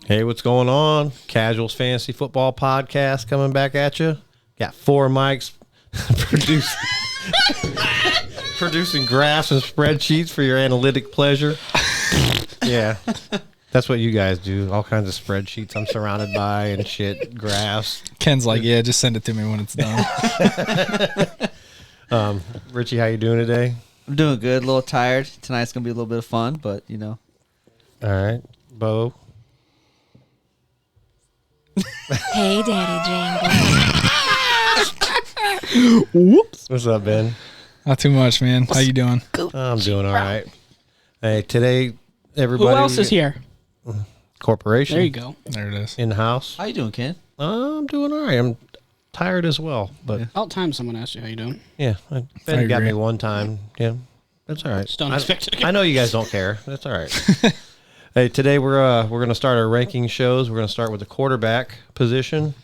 Hey, what's going on? Casuals Fantasy Football Podcast coming back at you. Got 4 mics producing graphs and spreadsheets for your analytic pleasure. Yeah, that's what you guys do. All kinds of spreadsheets I'm surrounded by and shit, graphs. Ken's like, yeah, just send it to me when it's done. Richie, how you doing today? I'm doing good. A little tired. Tonight's going to be a little bit of fun, but, you know. All right. Bo? Hey, Daddy Jangle. Whoops. What's up, Ben? Not too much, man. How you doing? I'm doing all right. Hey, today, everybody. Who else is here? Corporation. There you go. There it is. In the house. How you doing, Ken? I'm doing all right. I'm tired as well, but About time someone asked you how you doing. yeah, Ben I got agree. me one time. Yeah, that's all right. Just don't expect it again. I know you guys don't care. That's all right. Hey, today we're going to start our ranking shows. We're going to start with the quarterback position.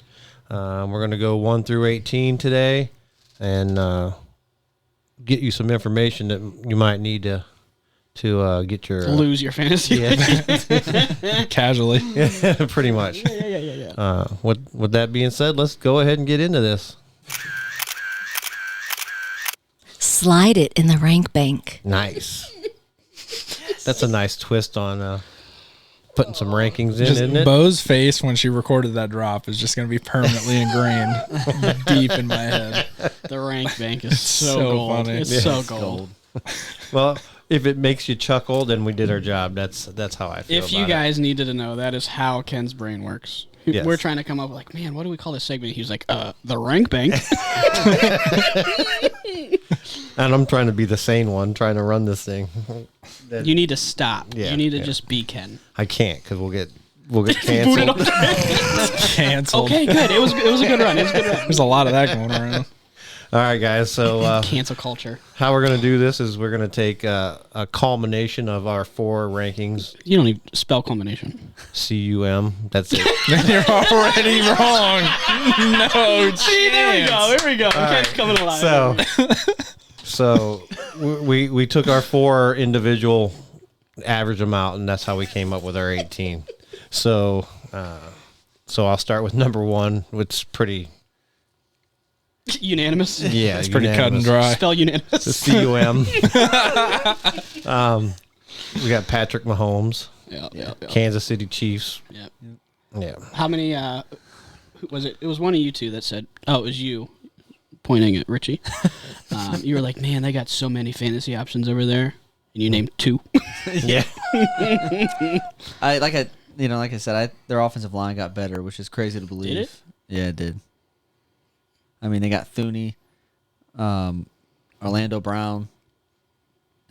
We're going to go 1 through 18 today, and get you some information that you might need to get your Lose your fantasy. Yeah, Casually. pretty much. Yeah. With that being said, let's go ahead and get into this. Slide it in the rank bank. Nice. That's a nice twist on putting some rankings in, Just isn't it? Bo's face when she recorded that drop is just going to be permanently ingrained deep in my head. The rank bank is so, So gold. funny. It's Yeah. so gold. Well, if it makes you chuckle, then we did our job. That's how I feel. If you about guys needed to know, that is how Ken's brain works. Yes. We're trying to come up with like, man, what do we call this segment? He was like, the rank bank. it. And I'm trying to be the sane one, trying to run this thing. You need to stop. Yeah, you need to yeah. just be Ken. I can't because we'll get canceled. Canceled. Okay, good. It was a good run. It was a good run. There's a lot of that going around. All right, guys. So Cancel culture. how we're gonna do this is we're gonna take a culmination of our 4 rankings. You don't need spell combination. CUM. That's it. You're already wrong. No chance. Here we go. Ken's coming alive. So we took our 4 individual, average them out, and that's how we came up with our 18. So I'll start with number 1, which is pretty Unanimous. it's pretty cut and dry. Spell unanimous. The CUM. We got Patrick Mahomes, Yeah. Kansas City Chiefs. Yeah. Yeah. How many who was it? It was one of you two that said, "Oh, it was you," pointing at Richie. You were like, "Man, they got so many fantasy options over there," and you named 2. Yeah. Like I said, their offensive line got better, which is crazy to believe. Did it? Yeah, it did. I mean, they got Thuney, Orlando Brown,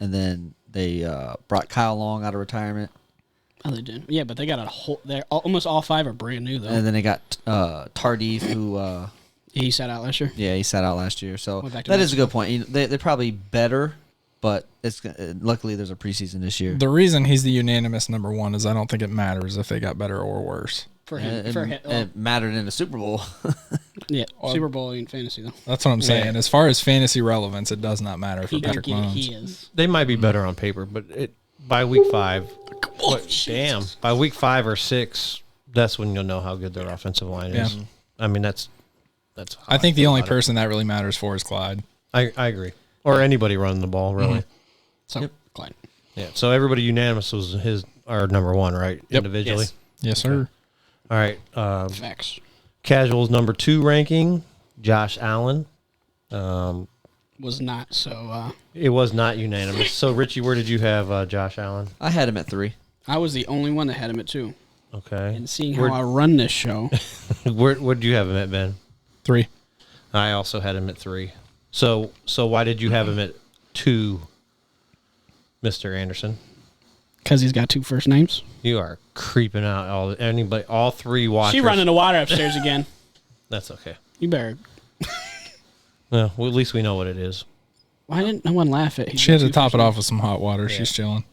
and then they brought Kyle Long out of retirement. Oh, they did. Yeah, but they got a whole. They're almost all 5 are brand new though. And then they got Tardif, who, He sat out last year. he sat out last year. So Went back to that is a good point. They're probably better, but luckily there's a preseason this year. The reason he's the unanimous number 1 is I don't think it matters if they got better or worse. For him. It, it mattered in the Super Bowl. Yeah. Super Bowl ain't fantasy though. That's what I'm saying. Yeah. As far as fantasy relevance, it does not matter for He don't Patrick get it. Mahomes. He is. They might be better on paper, but by week 5, by week 5 or 6, that's when you'll know how good their offensive line is. Yeah. I mean, that's how I think the feel only about it. person that really matters for is Clyde. I agree. Or anybody running the ball, really. So Clyde. Yeah. So everybody unanimous was our number 1, right? Yep. Individually. Yes, sir. All right. Facts. Casuals number 2 ranking, Josh Allen. Was not so. It was not unanimous. So Richie, where did you have Josh Allen? I had him at 3. I was the only one that had him at 2. Okay. And seeing how Where- I run this show, Where did you have him at, Ben? 3. I also had him at 3. So why did you have him at 2, Mr. Anderson? because he's got 2 first names. You are creeping out all 3 watchers. She running the water upstairs again. That's okay. You better. Well, at least we know what it is. Why didn't no one laugh at? She had to top it off with some hot water. Yeah. She's chilling.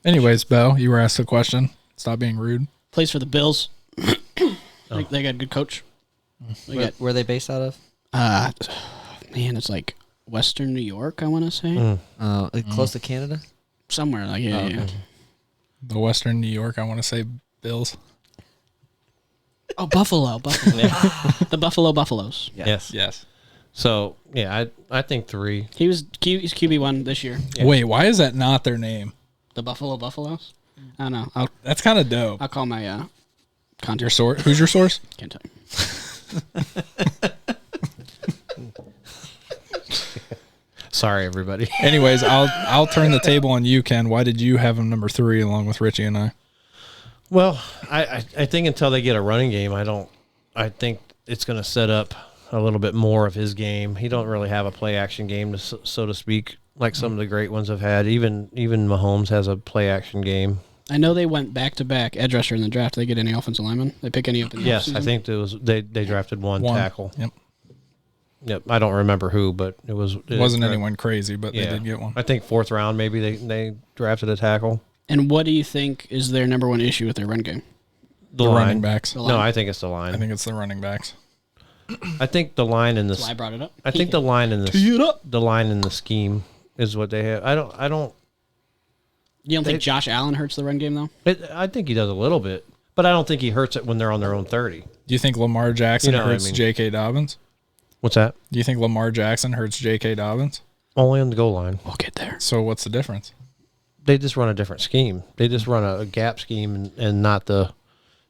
Anyways, Bo, you were asked a question. Stop being rude. Plays for the Bills. They got a good coach. They got Where are they based out of? man, it's like Western New York. I want to say Close to Canada? somewhere like yeah. Okay. The Western New York, I want to say Bills. Oh, Buffalo. The Buffalo Buffaloes. Yeah. Yes. Yes. So yeah, I think 3. He's QB1 this year. Wait, why is that not their name? The Buffalo Buffaloes. I don't know. That's kind of dope. I'll call my Your contact. source? Who's your source? Can't tell you. Sorry, everybody. Anyways, I'll turn the table on you, Ken. Why did you have him number 3 along with Richie and I? Well, I think until they get a running game, I think it's going to set up a little bit more of his game. He don't really have a play action game, so to speak, like some of the great ones have had. Even Mahomes has a play action game. I know they went back to back edge rusher in the draft. Did they get any offensive linemen? They pick any up in the Yes, offseason? I think they drafted one tackle. Yep. Yep, I don't remember who, but it Wasn't anyone crazy, but they did get one. I think 4th round maybe they drafted a tackle. And what do you think is their number one issue with their run game? The running backs. The No, line? I think it's the line. I think it's the running backs. I think the line in That's why I the brought it up. I think the line in Tee it up. the line in the scheme is what they have. I don't. You don't think Josh Allen hurts the run game though? I think he does a little bit, but I don't think he hurts it when they're on their own 30. Do you think Lamar Jackson You know what I hurts mean. J.K. Dobbins? What's that? Do you think Lamar Jackson hurts J.K. Dobbins? Only on the goal line. We'll get there. So what's the difference? They just run a different scheme. They just run a gap scheme and not the.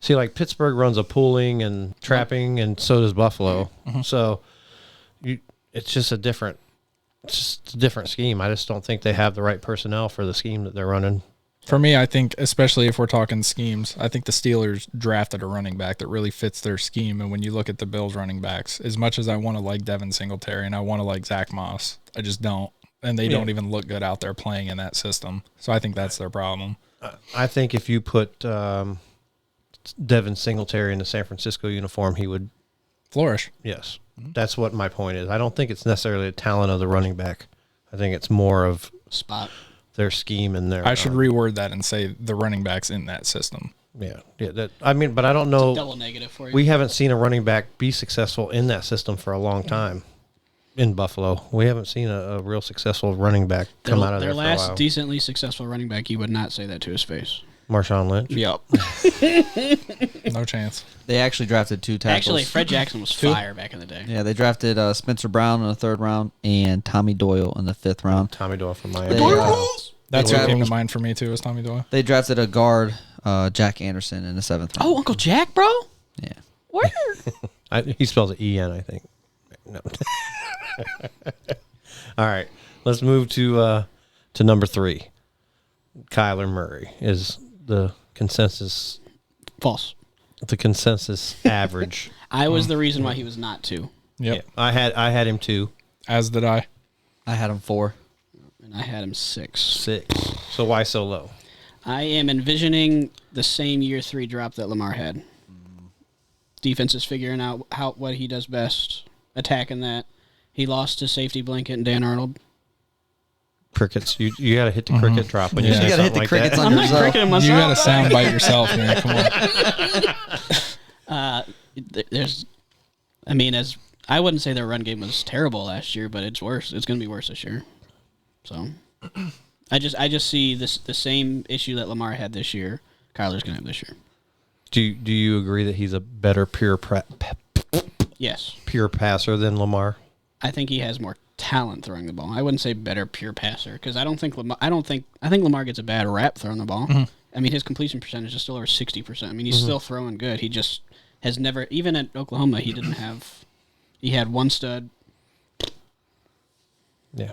See, like Pittsburgh runs a pooling and trapping, and so does Buffalo. So, it's just a different scheme. I just don't think they have the right personnel for the scheme that they're running. For me, I think, especially if we're talking schemes, I think the Steelers drafted a running back that really fits their scheme. And when you look at the Bills running backs, as much as I want to like Devin Singletary and I want to like Zach Moss, I just don't. And they don't even look good out there playing in that system. So I think that's their problem. I think if you put Devin Singletary in the San Francisco uniform, he would. Flourish. Yes, that's what my point is. I don't think it's necessarily a talent of the running back. I think it's more of Spot. their scheme and their. I should reword that and say the running backs in that system. Yeah. That I mean, but I don't know. Double negative for you. We haven't seen a running back be successful in that system for a long time. In Buffalo, we haven't seen a real successful running back come out of there their for a last while. decently successful running back, you would not say that to his face. Marshawn Lynch. Yep. No chance. They actually drafted 2 tackles. Actually, Fred Jackson was fire back in the day. Yeah, they drafted Spencer Brown in the 3rd round and Tommy Doyle in the 5th round. Tommy Doyle from Miami. That's They what came to drafted- mind for me, too, is Tommy Doyle. They drafted a guard, Jack Anderson, in the 7th round. Oh, Uncle Jack, bro. Yeah. Where? He spells it E-N, I think. No. All right, let's move to number 3. Kyler Murray is the consensus. False. The consensus average. I was the reason why he was not 2. Yep. Yeah, I had him 2, As did I. I had him 4. And I had him 6. 6. So why so low? I am envisioning the same year 3 drop that Lamar had. Defense is figuring out what he does best, attacking that. He lost to safety blanket and Dan Arnold. Crickets. You got to hit the cricket drop when you Yeah. say You gotta hit something the like crickets that. on I'm not yourself. cricketing You myself. got to soundbite yourself, man. Come on. There's, I mean, as I wouldn't say their run game was terrible last year, but it's worse. It's going to be worse this year. So, I just see the same issue that Lamar had this year. Kyler's going to have this year. Do you agree that he's a better pure Yes, passer than Lamar? I think he has more talent throwing the ball. I wouldn't say better pure passer because I think Lamar gets a bad rap throwing the ball. I mean, his completion percentage is still over 60%. I mean, he's still throwing good. He just has never, even at Oklahoma, he didn't have. He had one stud. Yeah.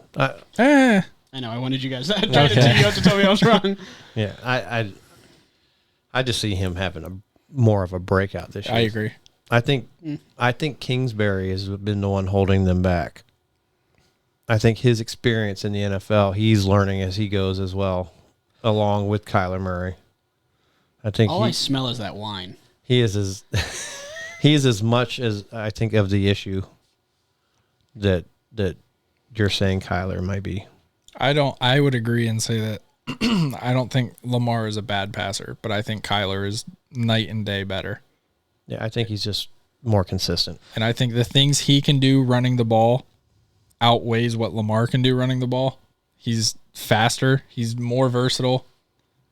Eh. I know. I wanted you guys. I tried to tell you to tell me I was wrong. Yeah. I just see him having more of a breakout this year. I agree. I think Kingsbury has been the one holding them back. I think his experience in the NFL, he's learning as he goes as well, along with Kyler Murray. I think All I smell is that wine. he is as much as I think of the issue that you're saying Kyler might be. I would agree and say that I don't think Lamar is a bad passer, but I think Kyler is night and day better. Yeah, I think he's just more consistent. And I think the things he can do running the ball outweighs what Lamar can do running the ball. He's faster. He's more versatile.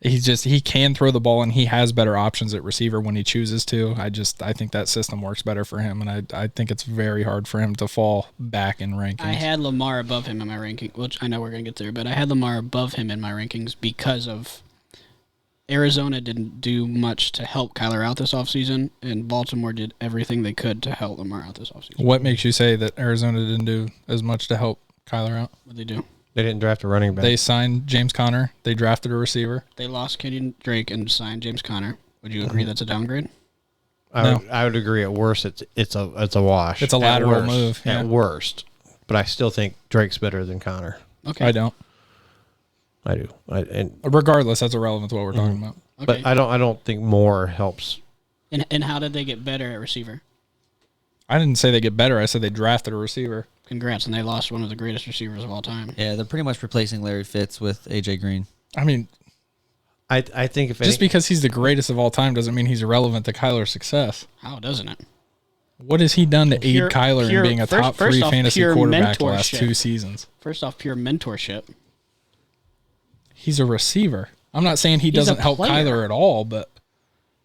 He can throw the ball and he has better options at receiver when he chooses to. I think that system works better for him, and I think it's very hard for him to fall back in rankings. I had Lamar above him in my ranking, which I know we're going to get there, but I had Lamar above him in my rankings because of Arizona didn't do much to help Kyler out this offseason, and Baltimore did everything they could to help Lamar out this offseason. What makes you say that Arizona didn't do as much to help Kyler out? What they do? They didn't draft a running back. They signed James Conner. They drafted a receiver. They lost Kenyon Drake and signed James Conner. Would you agree that's a downgrade? I would agree. At worst, it's a wash. It's a At lateral worst. move, yeah. At worst, but I still think Drake's better than Connor. Okay. I don't. I do. Regardless, that's irrelevant to what we're talking about. Okay. But I don't think more helps. And how did they get better at receiver? I didn't say they get better. I said they drafted a receiver. Congrats, and they lost one of the greatest receivers of all time. Yeah, they're pretty much replacing Larry Fitz with AJ Green. I mean, I think if just because he's the greatest of all time doesn't mean he's irrelevant to Kyler's success. How doesn't it? What has he done to aid Kyler in being a top three off, fantasy pure quarterback the last mentorship. 2 seasons? First off, pure mentorship. He's a receiver. I'm not saying he doesn't help player. Kyler at all, but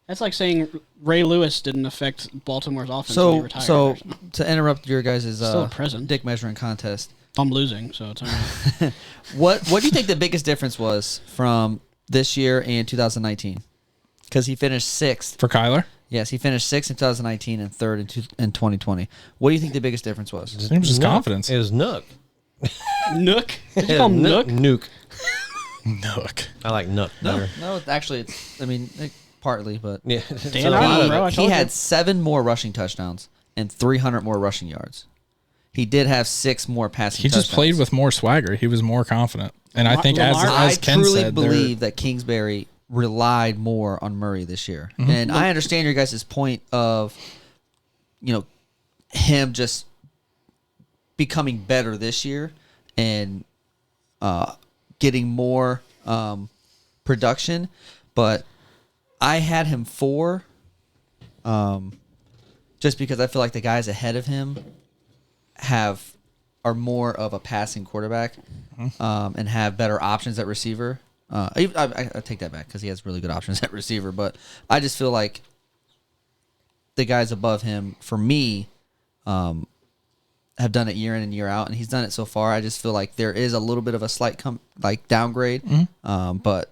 That's like saying Ray Lewis didn't affect Baltimore's offense when he So, retired. so to interrupt your guys' Still present. dick measuring contest, I'm losing, so it's all right. what do you think the biggest difference was from this year and 2019? Because he finished 6th. for Kyler, Yes, he finished 6th in 2019 and 3rd in 2020. What do you think the biggest difference was? it was just confidence. It was Nook. Nook? Did you call him Nook? Nuke. Nook. I like Nook better. No, actually, partly, but Yeah. Dan Arnold, bro, I he told you. had 7 more rushing touchdowns and 300 more rushing yards. He did have 6 more passing He touchdowns. just played with more swagger. He was more confident. And I think Lamar- as I Ken truly said, believe that Kingsbury relied more on Murray this year. Mm-hmm. And I understand your guys' point of, him just becoming better this year and getting more production. But I had him 4 just because I feel like the guys ahead of him are more of a passing quarterback and have better options at receiver. I take that back because he has really good options at receiver, but I just feel like the guys above him, for me, have done it year in and year out, and he's done it so far. I just feel like there is a little bit of a slight downgrade, but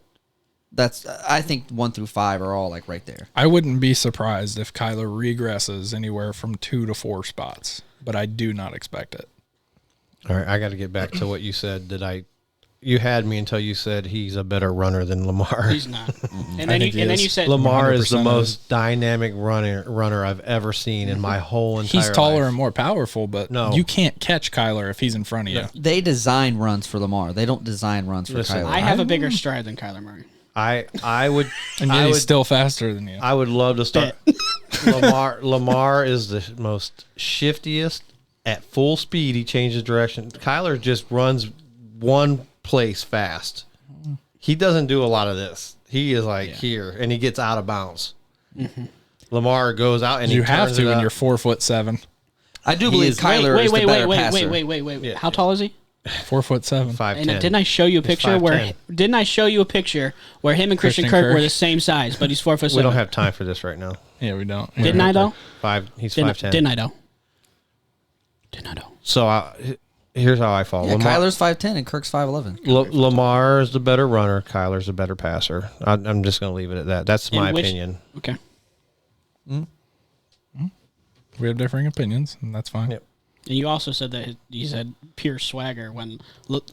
I think 1 through 5 are all like right there. I wouldn't be surprised if Kyler regresses anywhere from 2 to 4 spots, but I do not expect it. All right, I got to get back to what you said. You had me until you said he's a better runner than Lamar. He's not. And I then, think he and then is. you said Lamar is the 100% most dynamic runner I've ever seen in my whole entire He's taller life. and more powerful, but No. you can't catch Kyler if he's in front of you. They design runs for Lamar. They don't design runs for Listen, Kyler. I have a bigger stride than Kyler Murray. I would And yet I he's would still faster than you. I would love to start. Lamar is the most shiftiest. At full speed, he changes direction. Kyler just runs one place fast. He doesn't do a lot of this. He is like here, and he gets out of bounds. Lamar goes out, and you he have turns to it when up. you're 4'7", I do believe Kyler is the better passer. Wait. Yeah. How tall is he? 4'7". 5'10". And didn't I show you a picture where 5'10". him and Christian Kirk were the same size, but he's 4'7"? We don't have time for this right now. Yeah, we don't. Didn't I though? He's Didn't 5'10". didn't I though? Didn't I though? So here's how I fall. Yeah, Kyler's 5'10" and Kirk's 5'11". Lamar is the better runner. Kyler's the better passer. I'm just going to leave it at that. That's my opinion. Okay. We have differing opinions, and that's fine. Yep. And you also said that he said pure swagger when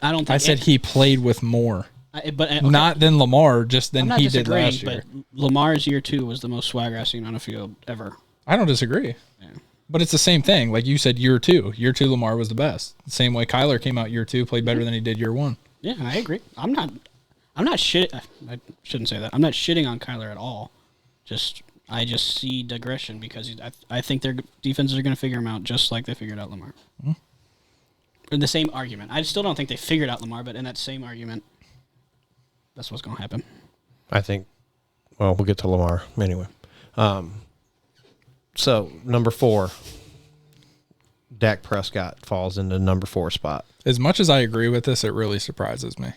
I don't think I said he played with more. but Not than Lamar, just I'm than not he did disagreeing, last year. but Lamar's year 2 was the most swagger I've seen on a field ever. I don't disagree. Yeah. But it's the same thing. Like you said, year 2. Year 2, Lamar was the best. The same way Kyler came out year 2, played better than he did year 1. Yeah, I agree. I'm not shit. I shouldn't say that. I'm not shitting on Kyler at all. I just see digression because I think their defenses are going to figure him out just like they figured out Lamar. In the same argument, I still don't think they figured out Lamar, but in that same argument, that's what's going to happen. I think. Well, we'll get to Lamar anyway. So number 4, Dak Prescott falls in the number 4 spot. As much as I agree with this, it really surprises me.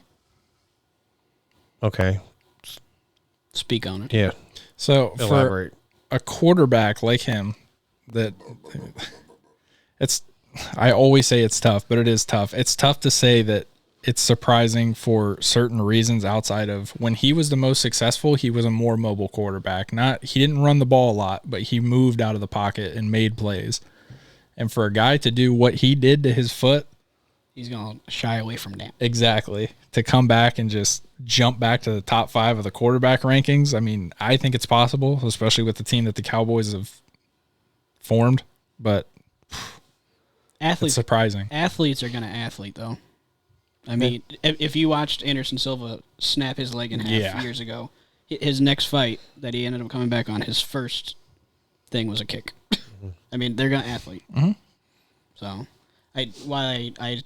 Okay, speak on it. Yeah, So for elaborate. a quarterback like him, that it's, I always say it's tough, but it is tough. It's tough to say that it's surprising for certain reasons outside of when he was the most successful, he was a more mobile quarterback. He didn't run the ball a lot, but he moved out of the pocket and made plays. And for a guy to do what he did to his foot, He's going to shy away from that. exactly, to come back and just jump back to the top 5 of the quarterback rankings. I mean, I think it's possible, especially with the team that the Cowboys have formed, but it's Athletes surprising. Athletes are going to athlete, though. I mean, if you watched Anderson Silva snap his leg in half years ago, his next fight that he ended up coming back on, his first thing was a kick. I mean, they're going to athlete. Mm-hmm. So, I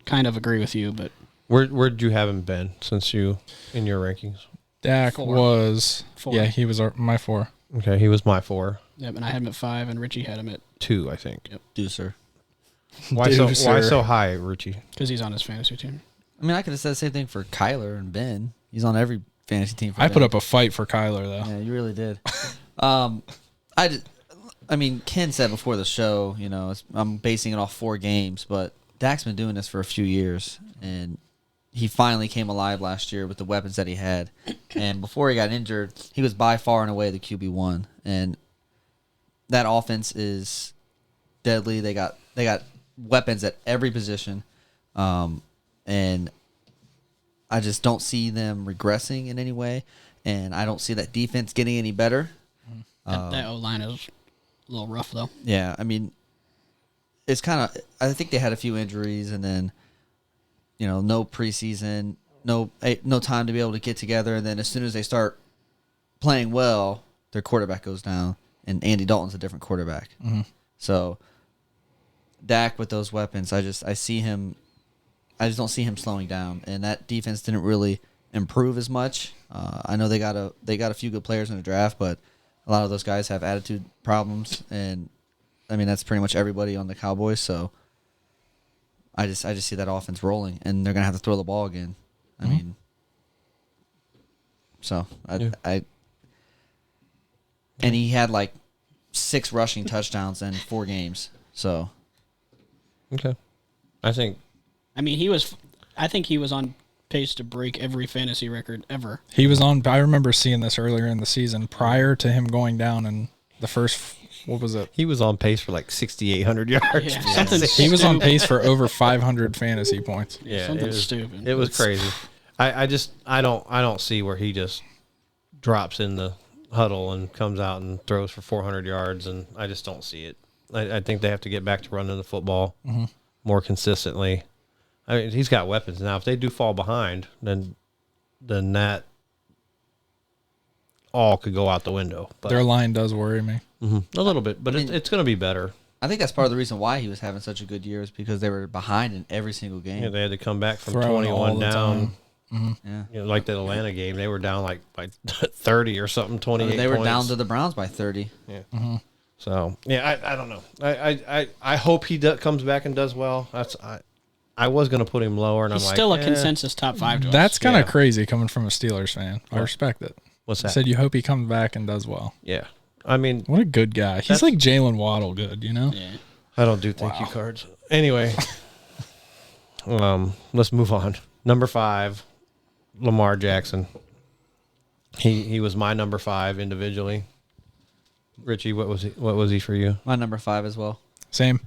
kind of agree with you, but Where'd you have him been since you in your rankings? Dak 4. was, 4. yeah, he was my 4. Okay, he was my 4, yeah, and I had him at 5, and Richie had him at 2, I think. Deucer. Why Dude, why sir. so high, Richie? because he's on his fantasy team. I mean, I could have said the same thing for Kyler and Ben. He's on every fantasy team. For I Ben. put up a fight for Kyler, though. Yeah, you really did. I mean, Ken said before the show, I'm basing it off 4 games, but Dak's been doing this for a few years, and he finally came alive last year with the weapons that he had. And before he got injured, he was by far and away the QB1, and that offense is deadly. They got weapons at every position, and I just don't see them regressing in any way, and I don't see that defense getting any better. That O-line is a little rough, though. Yeah, I mean, it's kind of. I think they had a few injuries, and then, no preseason, no time to be able to get together, and then as soon as they start playing well, their quarterback goes down, and Andy Dalton's a different quarterback. Mm-hmm. So, Dak with those weapons, I just don't see him slowing down, and that defense didn't really improve as much. I know they got a few good players in the draft, but a lot of those guys have attitude problems, and I mean that's pretty much everybody on the Cowboys. So I just see that offense rolling, and they're gonna have to throw the ball again. I mean, so and he had like 6 rushing touchdowns in 4 games. So Okay, I think I mean, I think he was on pace to break every fantasy record ever. He was on, I remember seeing this earlier in the season prior to him going down in the first, what was it? he was on pace for like 6,800 yards. Yeah, something He was on pace for over 500 fantasy points. Yeah, something stupid. It was crazy. I don't see where he just drops in the huddle and comes out and throws for 400 yards, and I just don't see it. I think they have to get back to running the football more consistently. I mean, he's got weapons now. If they do fall behind, then that all could go out the window. But Their line does worry me. a little bit, but it's going to be better. I think that's part of the reason why he was having such a good year is because they were behind in every single game. Yeah, they had to come back from Throwing all 21 the down. Yeah. Like the Atlanta game, they were down like by 30 or something, 28 They were points. down to the Browns by 30. Yeah. So yeah, I don't know. I hope he comes back and does well. I was going to put him lower, and He's I'm like, still a consensus top 5 to us. That's kind of Yeah. crazy coming from a Steelers fan. I respect it. What's I that? said you hope he comes back and does well. Yeah. I mean, What a good guy. He's That's- like Jalen Waddle good, you know? Yeah. I don't do thank you cards. Anyway, let's move on. Number 5, Lamar Jackson. He was my number 5 individually. Richie, what was he for you? My number 5 as well. Same.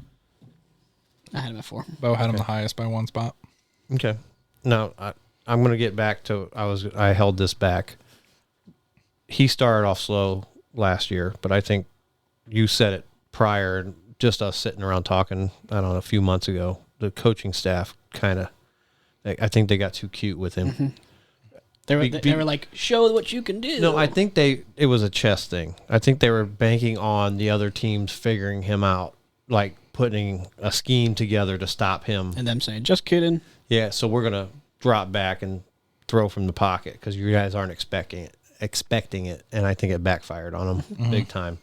I had him at 4. Bo had him the highest by 1 spot. Okay. Now I'm going to get back to I held this back. He started off slow last year, but I think you said it prior, just us sitting around talking, I don't know, a few months ago. The coaching staff I think they got too cute with him. They were like, show what you can do. No, I think it was a chess thing. I think they were banking on the other teams figuring him out, like putting a scheme together to stop him. And them saying, just kidding. Yeah, so we're going to drop back and throw from the pocket because you guys aren't expecting it, and I think it backfired on them big time.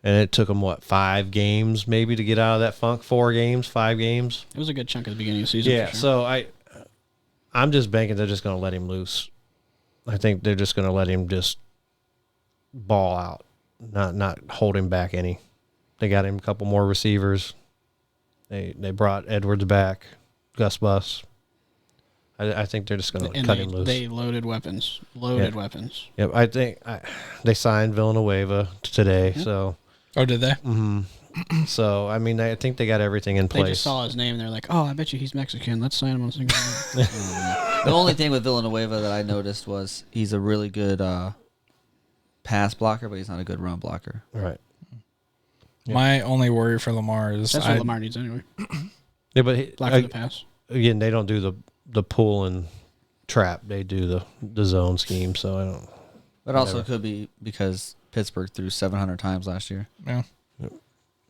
And it took them, 5 games maybe to get out of that funk? 4 games, 5 games? It was a good chunk at the beginning of the season. Yeah, for sure. so I'm just banking they're just going to let him loose I think they're just going to let him just ball out, not hold him back any. They got him a couple more receivers. They brought Edwards back, Gus Bus. I think they're just going to cut him loose. They loaded weapons. Weapons. Yep, I think they signed Villanueva today. So, Oh, did they? so I mean, I think they got everything in They place. just saw his name and they're like, oh, I bet you he's Mexican. Let's sign him on single. The only thing with Villanueva that I noticed was he's a really good pass blocker, but he's not a good run blocker. Right. My only worry for Lamar is That's what Lamar needs anyway. Yeah, but Block for the pass. again, they don't do the pull and trap. They do the zone scheme. So I don't. But also could be because Pittsburgh threw 700 times last year. Yeah.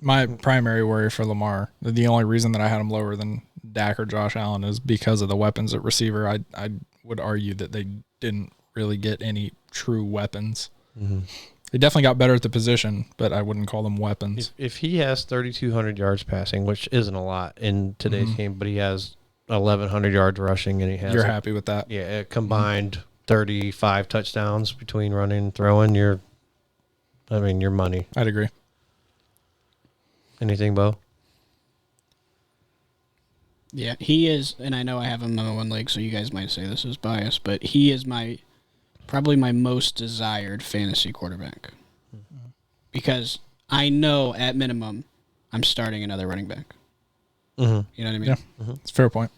My primary worry for Lamar, the only reason that I had him lower than Dak or Josh Allen is because of the weapons at receiver. I would argue that they didn't really get any true weapons. Mm-hmm. They definitely got better at the position, but I wouldn't call them weapons. If he has 3,200 yards passing, which isn't a lot in today's game, but he has 1,100 yards rushing, and he has You're happy with that? Yeah, a combined 35 touchdowns between running and throwing. Your money. I'd agree. Anything, Bo? Yeah, he is, and I know I have him on one leg, so you guys might say this is biased, but he is probably my most desired fantasy quarterback. Because I know at minimum I'm starting another running back. Mm-hmm. You know what I mean? Yeah, it's a fair point.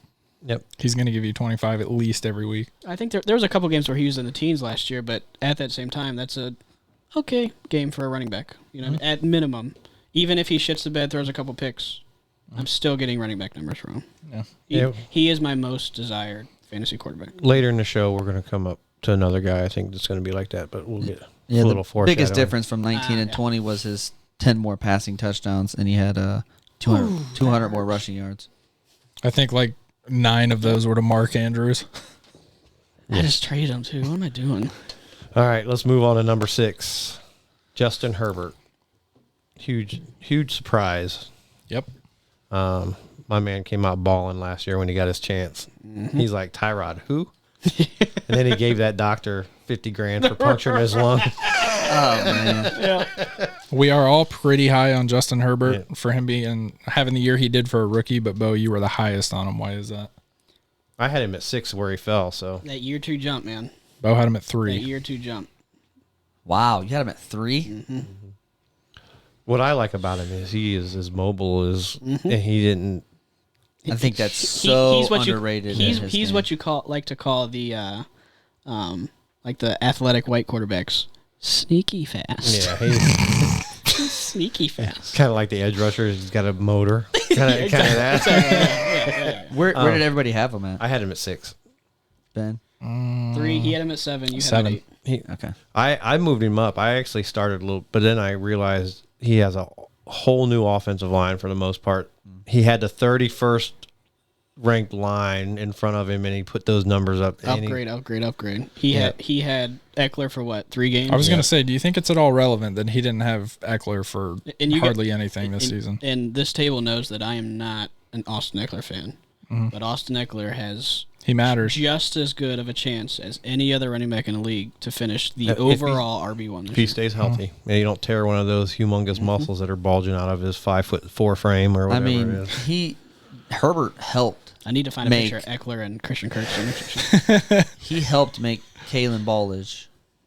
Yep. He's going to give you 25 at least every week. I think there was a couple games where he was in the teens last year, but at that same time, that's a okay game for a running back. You know, at minimum, even if he shits the bed, throws a couple picks, I'm still getting running back numbers from him. Yeah. He is my most desired fantasy quarterback. Later in the show, we're going to come up to another guy. I think that's going to be like that, but we'll get a Yeah, little the foreshadowing. biggest difference from 19 and 20 was his 10 more passing touchdowns, and he had 200 more rushing yards. I think like 9 of those were to Mark Andrews. I just traded him too. What am I doing? All right, let's move on to number 6, Justin Herbert. Huge surprise. Yep. My man came out balling last year when he got his chance. He's like, Tyrod, who? And then he gave that doctor $50,000 for puncturing his lung. Oh, man. We are all pretty high on Justin Herbert for him having the year he did for a rookie, but Bo, you were the highest on him. Why is that? I had him at 6 where he fell, so. That year 2 jump, man. Bo had him at That 3. year 2 jump. Wow, you had him at 3? What I like about him is he is as mobile as, and he didn't. I think that's He's what underrated. He's in his he's game. what you like to call the like the athletic white quarterbacks, sneaky fast. Yeah, he's Sneaky fast. kind of like the edge rusher. He's got a motor. Kind of that. Where did everybody have him at, I had him at 6. Ben? 3. He had him at 7. You had 7. him at 8. Okay. I moved him up. I actually started a little, but then I realized he has a whole new offensive line for the most part. He had the 31st ranked line in front of him, and he put those numbers up. and Upgrade. He had Eckler for what, 3 games? I was going to say, do you think it's at all relevant that he didn't have Eckler for And you hardly anything this and, season? And this table knows that I am not an Austin Eckler fan, but Austin Eckler has He matters. just as good of a chance as any other running back in the league to finish the If he- overall RB1 this If he year. stays healthy, and you don't tear one of those humongous muscles that are bulging out of his 5'4" frame or I whatever mean, it is. Herbert helped. I need to find a Make- picture of Eckler and Christian Kirk. He helped make Kalen Ballage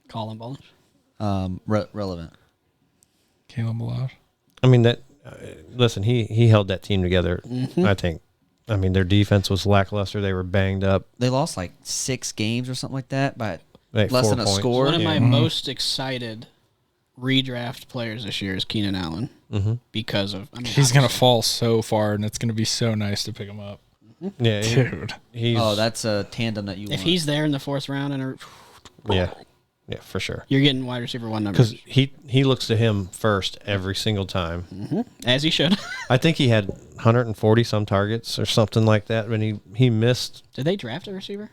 Colin Ballage. relevant. Caleb Balazs. I mean that. Listen, he held that team together. I think. I mean, their defense was lackluster. They were banged up. They lost like 6 games or something like that by Like less 4 than a points. score. One of my Yeah. most excited redraft players this year is Keenan Allen because of He's going to fall so far, and it's going to be so nice to pick him up. Yeah, Dude. he's Oh, that's a tandem that you if want. he's there in the 4th round and yeah, for sure. you're getting wide receiver 1 Because numbers he looks to him first every single time. as he should. I think he had 140 some targets or something like that when he missed. Did they draft a receiver?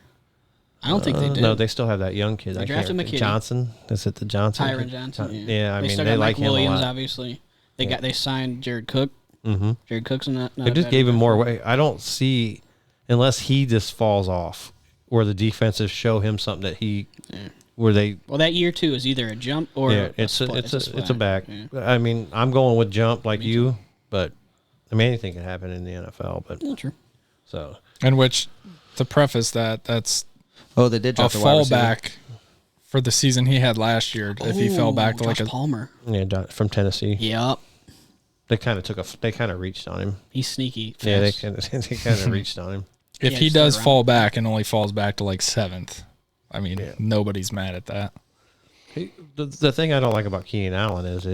I don't think they did. No, they still have that young kid. They I drafted can't- McKinney. Johnson. Is it the Johnson? Tyron kid? Johnson. Yeah, I they mean still they got like Mike him Williams. a lot. Obviously, they signed Jared Cook. Mm-hmm. Jared Cook's not They just bad gave him enough. more weight. I don't see unless he just falls off. where the defenses show him something that where they. Well, that year too is either a jump or Yeah, a it's split. a back. Yeah. I mean, I'm going with jump like you, but I mean anything can happen in the NFL. But Yeah, true. so In which, to preface that's Oh, they did a drop the wide receiver. fallback for the season he had last year. If he fell back to like Josh a Palmer. yeah, from Tennessee, Yep. they kind of reached on him. He's sneaky. Fast. Yeah, they kind of reached on him. if Yeah, he just does around. fall back and only falls back to like 7th, I mean, nobody's mad at that. The thing I don't like about Keenan Allen is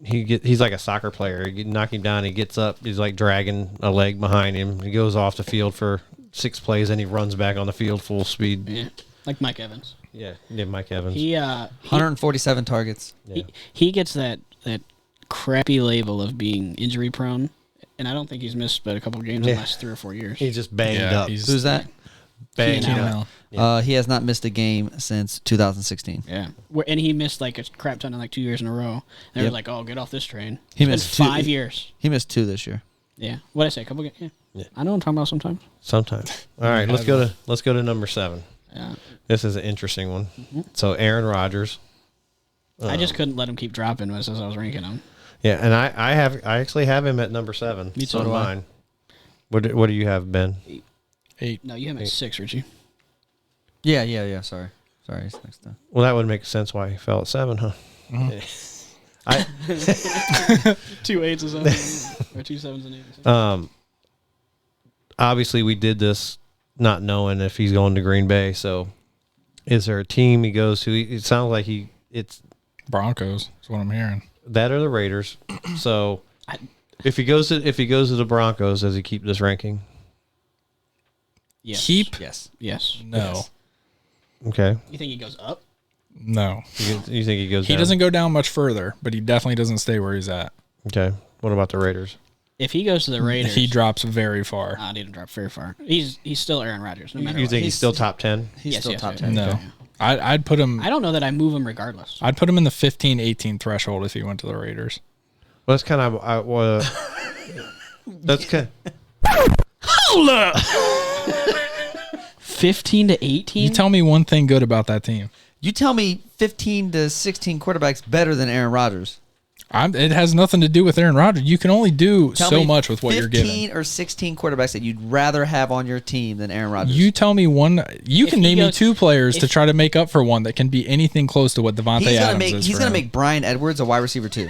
he's like a soccer player. You knock him down, he gets up, he's like dragging a leg behind him. He goes off the field for 6 plays, and he runs back on the field full speed. Yeah. Like Mike Evans. Yeah, Mike Evans. He 147 targets. he gets that crappy label of being injury prone, and I don't think he's missed but a couple games in the last 3 or 4 years. He's just banged Yeah, up. he's- Who's that? Banged Keenan up. Allen. He has not missed a game since 2016. Yeah, and he missed like a crap ton in like 2 years in a row. They were Yep. like, "Oh, get off this train." He It's missed been two- 5 years. He missed 2 this year. Yeah, what I say? A couple. Yeah. Yeah. I know what I'm talking about sometimes. Sometimes. All right, let's go to number 7. Yeah, This is an interesting one. So Aaron Rodgers. I just couldn't let him keep dropping as I was ranking him. Yeah, and I actually have him at number 7. Me too. On So do I. mine. What do you have, Ben? 8. No, you have him at 6, Richie. Yeah. Sorry. It's next time. Well, that would make sense why he fell at 7, huh? I 2 8s or something, or 2 7s and 8s. Obviously we did this not knowing if he's going to Green Bay. So, is there a team he goes to? It sounds like it's Broncos is what I'm hearing. that or the Raiders. So, if he goes to the Broncos, does he keep this ranking? Yes. Keep? Yes. Yes. No. Okay. You think he goes up? No. You think he goes? He down? doesn't go down much further, but he definitely doesn't stay where he's at. Okay. What about the Raiders? If he goes to the Raiders, He drops very far. Nah, he didn't drop very far. He's still Aaron Rodgers, no matter You what. think he's still top 10? He's Yes, still yes, top yes. 10. No. Okay. I'd put him. I don't know that I move him regardless. I'd put him in the 15-18 threshold if he went to the Raiders. Well, that's kind of that's kind. 15 to 18. You tell me one thing good about that team. You tell me 15 to 16 quarterbacks better than Aaron Rodgers. It has nothing to do with Aaron Rodgers. You can only do Tell so me much with what you're given. 15 or 16 quarterbacks that you'd rather have on your team than Aaron Rodgers. You tell me one. You If can he name me goes- 2 players to if- tmake make up for one that can be anything close to what Devontae he's gonna Adams make is. he's for gonna him. make Brian Edwards a wide receiver too.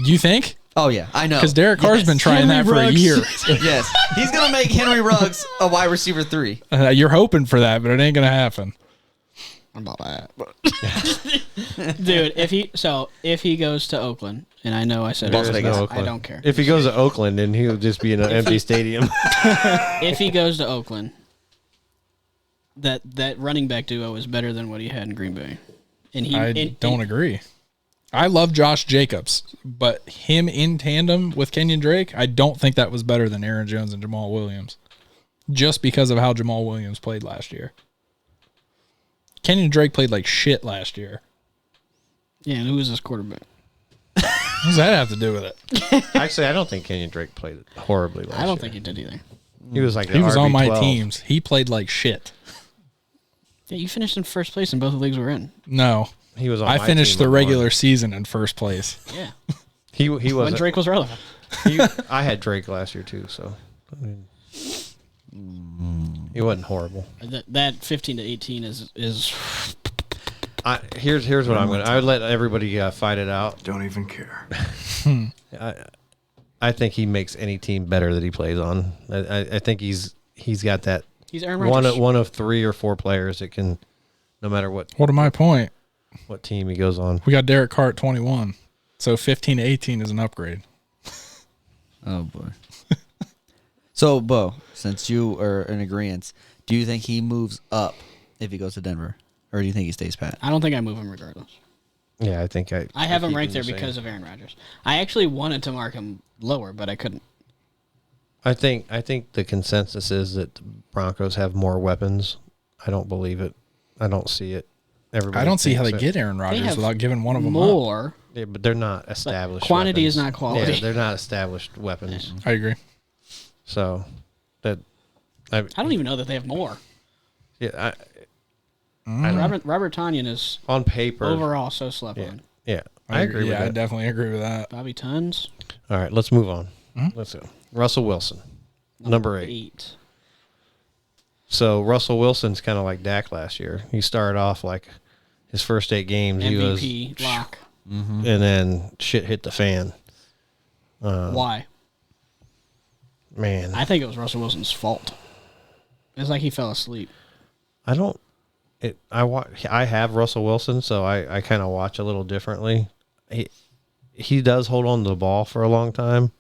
You think? Oh yeah, I know. Because Derek Carr's been trying that for a Ruggs. year. Yes, he's gonna make Henry Ruggs a wide receiver 3. You're hoping for that, but it ain't gonna happen. I'm about that. Dude, if he goes to Oakland, and I know I said Las it, Vegas. I Oakland. don't care. If he goes to Oakland, then he'll just be in an empty stadium. If he goes to Oakland, that running back duo is better than what he had in Green Bay. And I don't agree. I love Josh Jacobs, but him in tandem with Kenyon Drake, I don't think that was better than Aaron Jones and Jamal Williams, just because of how Jamal Williams played last year. Kenyon Drake played like shit last year. Yeah, and who is this quarterback? What does that have to do with it? Actually, I don't think Kenyon Drake played horribly last I don't year. think he did either. He was like He was on my RB12. teams. He played like shit. Yeah, you finished in first place in both the leagues we're in. No, He was on I my finished team the and regular won. season in first place. Yeah, He when was Drake was relevant. I had Drake last year too, so I mean, he wasn't horrible. That 15 to 18 is Here's what I'm gonna. I would let everybody fight it out. Don't even care. I think he makes any team better that he plays on. I think he's got that he's Aaron Rodgers. one of 3 or 4 players that can, no matter what What am my point? team he goes on. We got Derek Carr at 21. So 15 to 18 is an upgrade. Oh boy. So Bo, since you are in agreement, do you think he moves up if he goes to Denver, or do you think he stays pat? I don't think I move him regardless. Yeah, I think I have him keep ranked there the same. because of Aaron Rodgers. I actually wanted to mark him lower, but I couldn't. I think the consensus is that the Broncos have more weapons. I don't believe it. I don't see it. Everybody I don't see how they thinks it. get Aaron Rodgers have without giving one of them up. more. Yeah, but they're not established. quantity weapons. is not quality. Yeah, they're not established weapons. I agree. So that I don't even know that they have more. Yeah, I don't, Robert Tanyan is on paper. overall so slept Yeah, on. yeah, I agree with Yeah, I that. definitely agree with that. Bobby Tons, All right, let's move on. Let's go. Russell Wilson, number 8. So Russell Wilson's kind of like Dak last year. He started off like his first 8 games. MVP He was, lock. and then shit hit the fan. Why? Man, I think it was Russell Wilson's fault. It's like he fell asleep. I don't. I have Russell Wilson, so I kind of watch a little differently. He does hold on to the ball for a long time,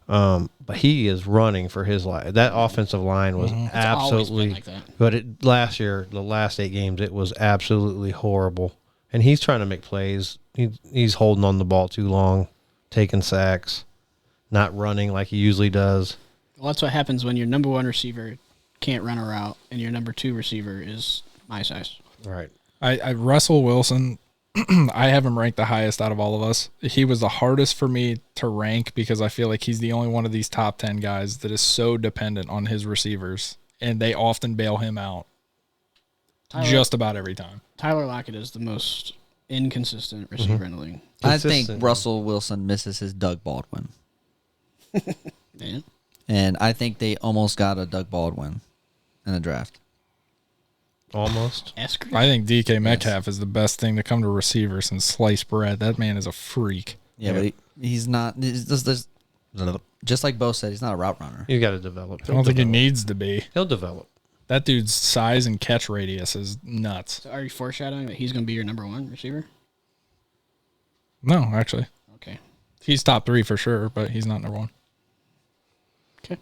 but he is running for his life. That offensive line was always absolutely. been like that. But last year, the last 8 games, it was absolutely horrible. And he's trying to make plays. He's holding on the ball too long, taking sacks, not running like he usually does. Well, that's what happens when your number 1 receiver can't run a route and your number 2 receiver is my size. Right. I Russell Wilson, I have him ranked the highest out of all of us. He was the hardest for me to rank because I feel like he's the only one of these top 10 guys that is so dependent on his receivers, and they often bail him out just about every time. Tyler Lockett is the most inconsistent receiver in the league. I think Consistent. Russell Wilson misses his Doug Baldwin. Man. And I think they almost got a Doug Baldwin in the draft. Almost. Esker. I think DK Metcalf is the best thing to come to receiver since sliced bread. That man is a freak. Yeah, but he's not. Just like Bo said, he's not a route runner. You got to develop. I don't think he needs to be. He'll develop. That dude's size and catch radius is nuts. So are you foreshadowing that he's going to be your number 1 receiver? No, actually. Okay. He's top 3 for sure, but he's not number 1. Okay.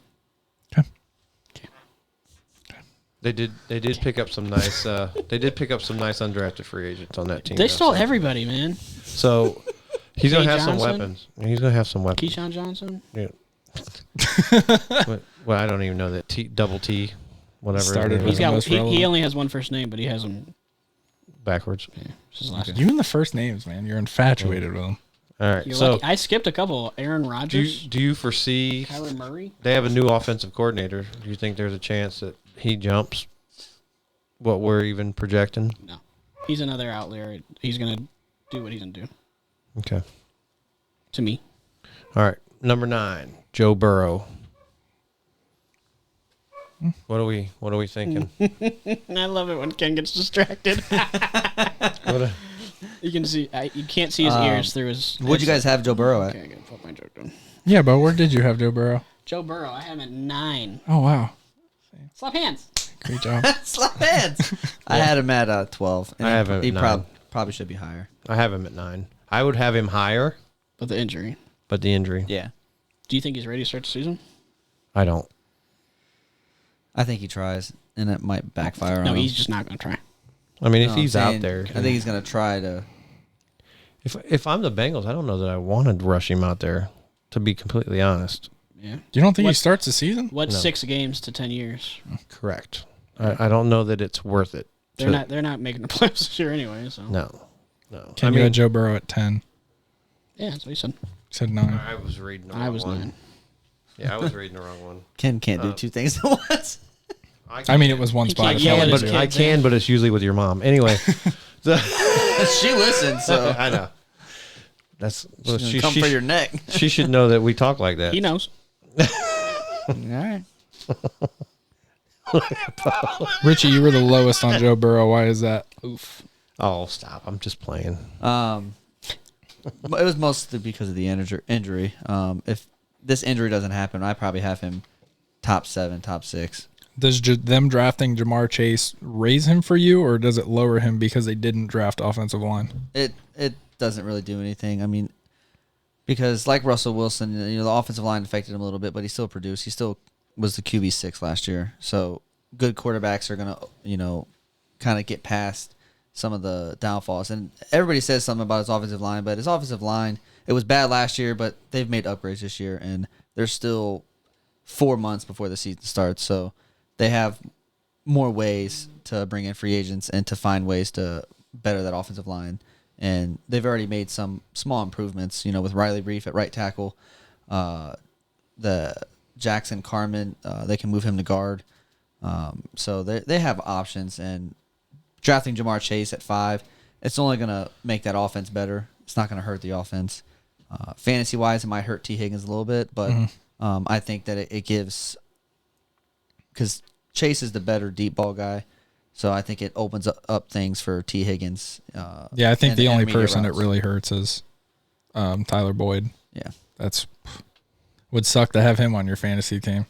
Okay. They did pick up some nice. They did pick up some nice undrafted free agents on that team. They though, stole so- everybody, man. So he's gonna Kay have some Johnson? weapons. He's gonna have some weapons. Keyshawn Johnson. Yeah. Well, I don't even know that double T, whatever. his Started name with is. He's got. most He relevant. only has one first name, but he has them. backwards. Yeah, it's his last name. You and the first names, man. You're infatuated with them. All right. You're So lucky. I skipped a couple. Aaron do Rodgers, you foresee Kyler Murray. they have a new offensive coordinator? Do you think there's a chance that he jumps what we're even projecting? No, he's another outlier. He's gonna do what he's gonna do. Okay. To me, All right. Number 9, Joe Burrow. What are we thinking? I love it when Ken gets distracted. What You can see. You can't see his ears through his. What'd you guys have Joe Burrow at? Okay, I gotta put my joke down. Yeah, but where did you have Joe Burrow? Joe Burrow. I have him at 9. Oh, wow. Slap hands. Great job. Slap hands. I had him at 12. And I have him at he 9. probably should be higher. I have him at 9. I would have him higher, But the injury. but the injury, Yeah. Do you think he's ready to start the season? I don't. I think he tries, and it might backfire No, on him. he's just not gonna try. I mean, if No, he's I'm out saying, there, I think he's going to try to. if I'm the Bengals, I don't know that I want to rush him out there. To be completely honest, Yeah. You don't think he What- starts the season? What's No. 6 games to 10 years? correct. I don't know that it's worth it. They're not. They're not making the playoffs this year anyway. So No, no. Can you had Joe Burrow at 10? yeah, that's what he said. Said 9. I was reading. The I wrong was one. 9. Yeah, I was reading the wrong one. Ken can't do two things at once. I mean, it was one He spot. can't I yell felt at like his it. I kids, can, but it's usually with your mom. Anyway, so, She listens, so I know. That's well, she's gonna come for your neck. she should know that we talk like that. He knows. All right. Richie, you were the lowest on Joe Burrow. Why is that? Oof. Oh, stop! I'm just playing. It was mostly because of the injury. If this injury doesn't happen, I probably have him top 7, top 6. Does them drafting Jamar Chase raise him for you, or does it lower him because they didn't draft offensive line? It doesn't really do anything. I mean, because like Russell Wilson, the offensive line affected him a little bit, but he still produced. He still was the QB6 last year. So good quarterbacks are gonna, kind of get past some of the downfalls. And everybody says something about his offensive line, but his offensive line, it was bad last year, but they've made upgrades this year, and there's still 4 months before the season starts. So they have more ways to bring in free agents and to find ways to better that offensive line. And they've already made some small improvements, with Riley Reef at right tackle, the Jackson Carmen, they can move him to guard. So they have options, and drafting Jamar Chase at 5, it's only going to make that offense better. It's not going to hurt the offense. Fantasy-wise, it might hurt T. Higgins a little bit, but I think that it gives – because Chase is the better deep ball guy, so I think it opens up things for T. Higgins. Yeah, I think and the only intermediate person routes. it really hurts is Tyler Boyd. Yeah. Would suck to have him on your fantasy team.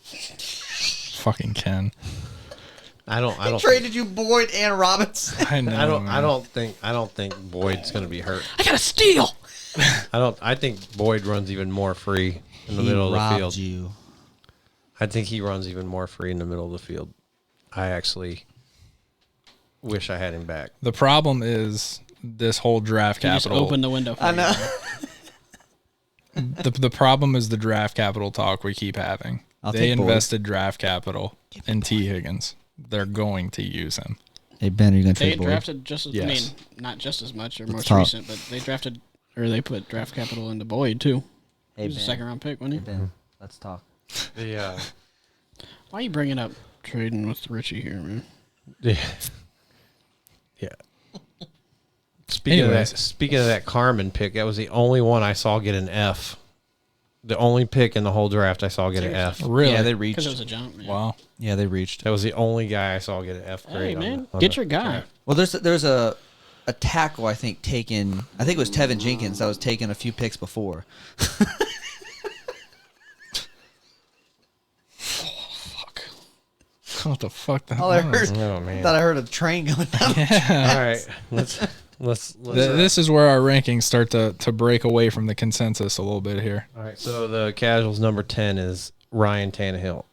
Fucking Ken. I don't Traded you Boyd and Robbins. I know. I don't think Boyd's going to be hurt. I got a steal. I think Boyd runs even more free in the middle of the field. You. I think he runs even more free in the middle of the field. I actually wish I had him back. The problem is this whole draft You just capital. open the window for I you. know. The problem is the draft capital talk we keep having. I'll They take Boyd. invested draft capital in T. Higgins. They're going to use him. Hey, Ben, are you going to They trade Boyd? drafted just as, I mean, Yes. not just as much or Let's most talk. recent, but they drafted, or they put draft capital into Boyd, too. Hey, He was a Ben. second round pick, wasn't he? Ben, let's talk. Yeah. Why are you bringing up trading with Richie here, man? Yeah. Yeah. Speaking Anyways. of that Carmen pick, that was the only one I saw get an F. The only pick in the whole draft I saw get an F. Really? Yeah, they Because it reached. was a jump, man. Wow. Yeah, they reached. That was the only guy I saw get an F grade. Hey, on man, the- on get the your guy. draft. Well, there's a tackle I think taken. I think it was Tevin Jenkins that was taken a few picks before. What the fuck? All I heard, Oh man! thought I heard a train going down. All right, let's. This is where our rankings start to break away from the consensus a little bit here. All right, so the casuals number 10 is Ryan Tannehill.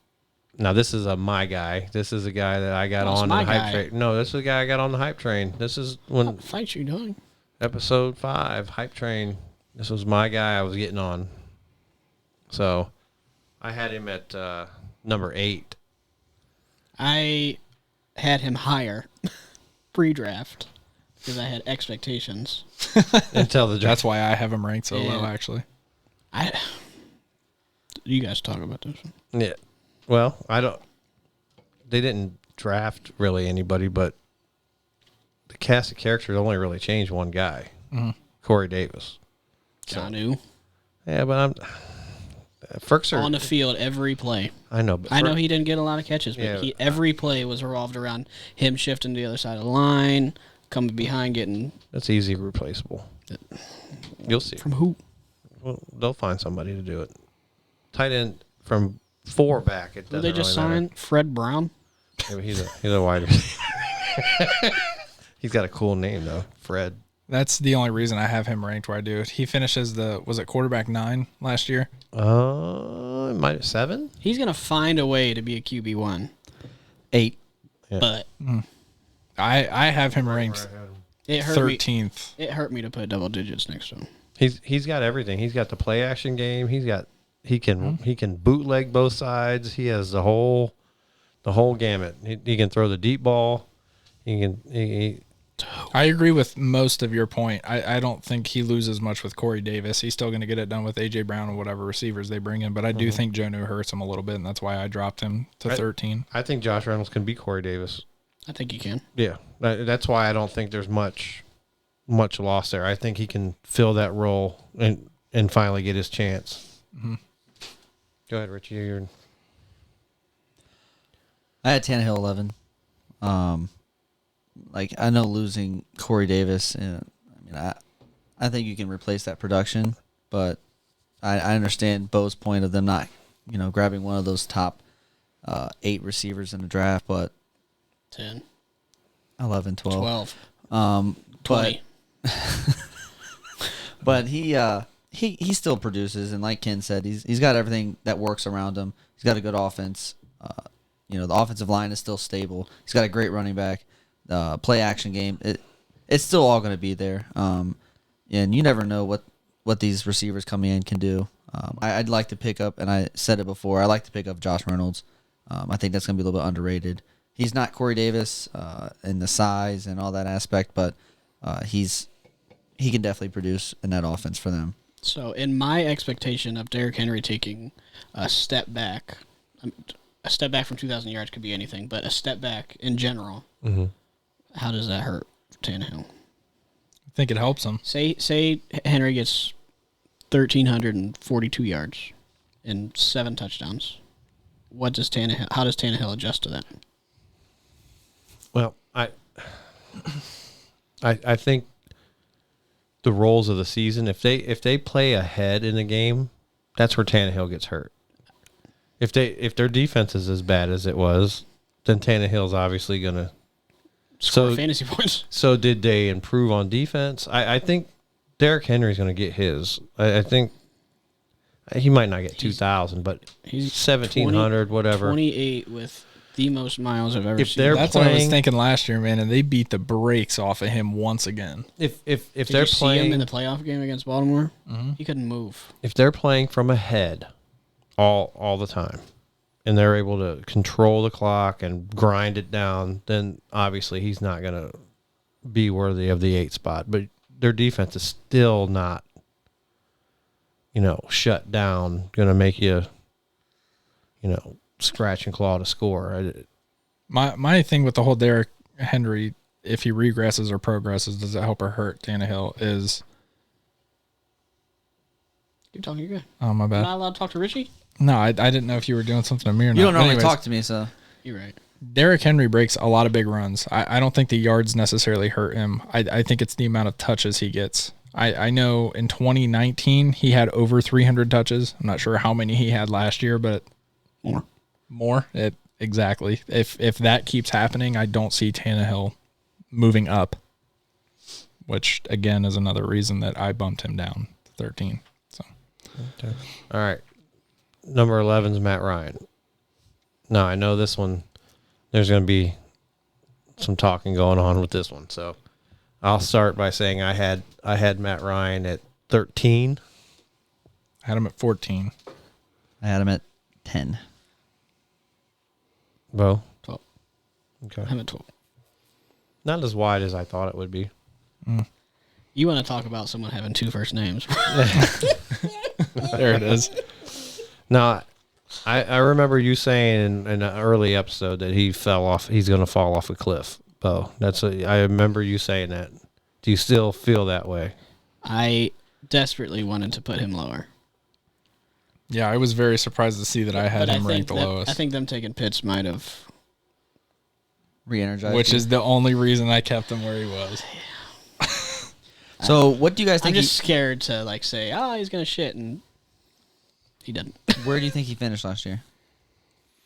Now this is my guy. This is a guy that I got Oh, it's on my the hype guy. train. No, this is the guy I got on the hype train. This is when What fight you doing? episode 5 hype train. This was my guy I was getting on. So I had him at number 8. I had him higher pre-draft because I had expectations. Until the draft. That's why I have him ranked so low, Yeah. actually. You guys talk about this one. Yeah. Well, they didn't draft really anybody, but the cast of characters only really changed one guy, Corey Davis. Janu Yeah, but Ferkser. on the field every play. I know, but I know he didn't get a lot of catches, but Yeah. every play was revolved around him shifting to the other side of the line, coming behind, getting that's easy replaceable. You'll see. from who? Well, they'll find somebody to do it. Tight end from 4 back. It Did doesn't they just really matter. sign Fred Brown? Yeah, but he's a wide receiver. He's got a cool name though, Fred. That's the only reason I have him ranked where I do. He finishes was it quarterback 9 last year? It might have 7. He's gonna find a way to be a QB1, 8. Yeah. but I have him ranked it hurt me. 13th. It hurt me to put double digits next to him. He's got everything. He's got the play action game. He can bootleg both sides. He has the whole gamut. He can throw the deep ball. He I agree with most of your point. I don't think he loses much with Corey Davis. He's still going to get it done with A.J. Brown and whatever receivers they bring in. But I do think Jonnu hurts him a little bit, and that's why I dropped him to 13. I think Josh Reynolds can beat Corey Davis. I think he can. Yeah, that's why I don't think there's much loss there. I think he can fill that role and finally get his chance. Go ahead, Richie. I had Tannehill 11. Like I know losing Corey Davis, I think you can replace that production, but I understand Bo's point of them not, grabbing one of those top 8 receivers in the draft, but 10, 11, 12. 12, 20. But he still produces, and like Ken said, he's got everything that works around him. He's got a good offense. The offensive line is still stable. He's got a great running back. Play action game. It's still all going to be there. And you never know what these receivers coming in can do. I'd like to pick up, and I said it before, I like to pick up Josh Reynolds. I think that's going to be a little bit underrated. He's not Corey Davis in the size and all that aspect, but he can definitely produce in that offense for them. So, in my expectation of Derrick Henry taking a step back, a step back from 2,000 yards could be anything, but a step back in general, how does that hurt Tannehill? I think it helps him. Say Henry gets 1,342 yards and 7 touchdowns. How does Tannehill adjust to that? Well, I think the roles of the season, if they play ahead in a game, that's where Tannehill gets hurt. If their defense is as bad as it was, then Tannehill's obviously gonna Score fantasy points. So did they improve on defense? I think Derrick Henry's gonna get his. I think he might not get 2,000, but He's 1,700, whatever. 28 with the most miles I've ever If seen. they're That's what I was playing- thinking last year, man, and they beat the brakes off of him once again. If Did they're you see him playing in the playoff game against Baltimore? He couldn't move. if they're playing from ahead all the time and they're able to control the clock and grind it down, then obviously he's not going to be worthy of the 8 spot. But their defense is still not, shut down, going to make you, scratch and claw to score. My thing with the whole Derrick Henry, if he regresses or progresses, does it help or hurt Tannehill? Is Keep talking, you're good. oh my Am I bad. allowed to talk to Richie? No, I didn't know if you were doing something to me or not. You don't But normally anyways, talk to me, so You're right. Derrick Henry breaks a lot of big runs. I don't think the yards necessarily hurt him. I think it's the amount of touches he gets. I know in 2019 he had over 300 touches. I'm not sure how many he had last year, but more. Exactly. If that keeps happening, I don't see Tannehill moving up, which again is another reason that I bumped him down to 13. So Okay. All right. Number 11 is Matt Ryan. Now, I know this one, there's going to be some talking going on with this one. So I'll start by saying I had Matt Ryan at 13. I had him at 14. I had him at 10. Bo? 12. Okay. I'm at 12. Not as wide as I thought it would be. You want to talk about someone having 2 first names? There it is. Now, I remember you saying in an early episode that he's going to fall off a cliff, Bo. I remember you saying that. Do you still feel that way? I desperately wanted to put him lower. Yeah, I was very surprised to see that I had But him ranked the lowest. I think them taking Pitts might have. Re-energized. Which you. is the only reason I kept him where he was. So what do you guys I'm think? just scared to say, he's gonna shit, and he didn't. Where do you think he finished last year?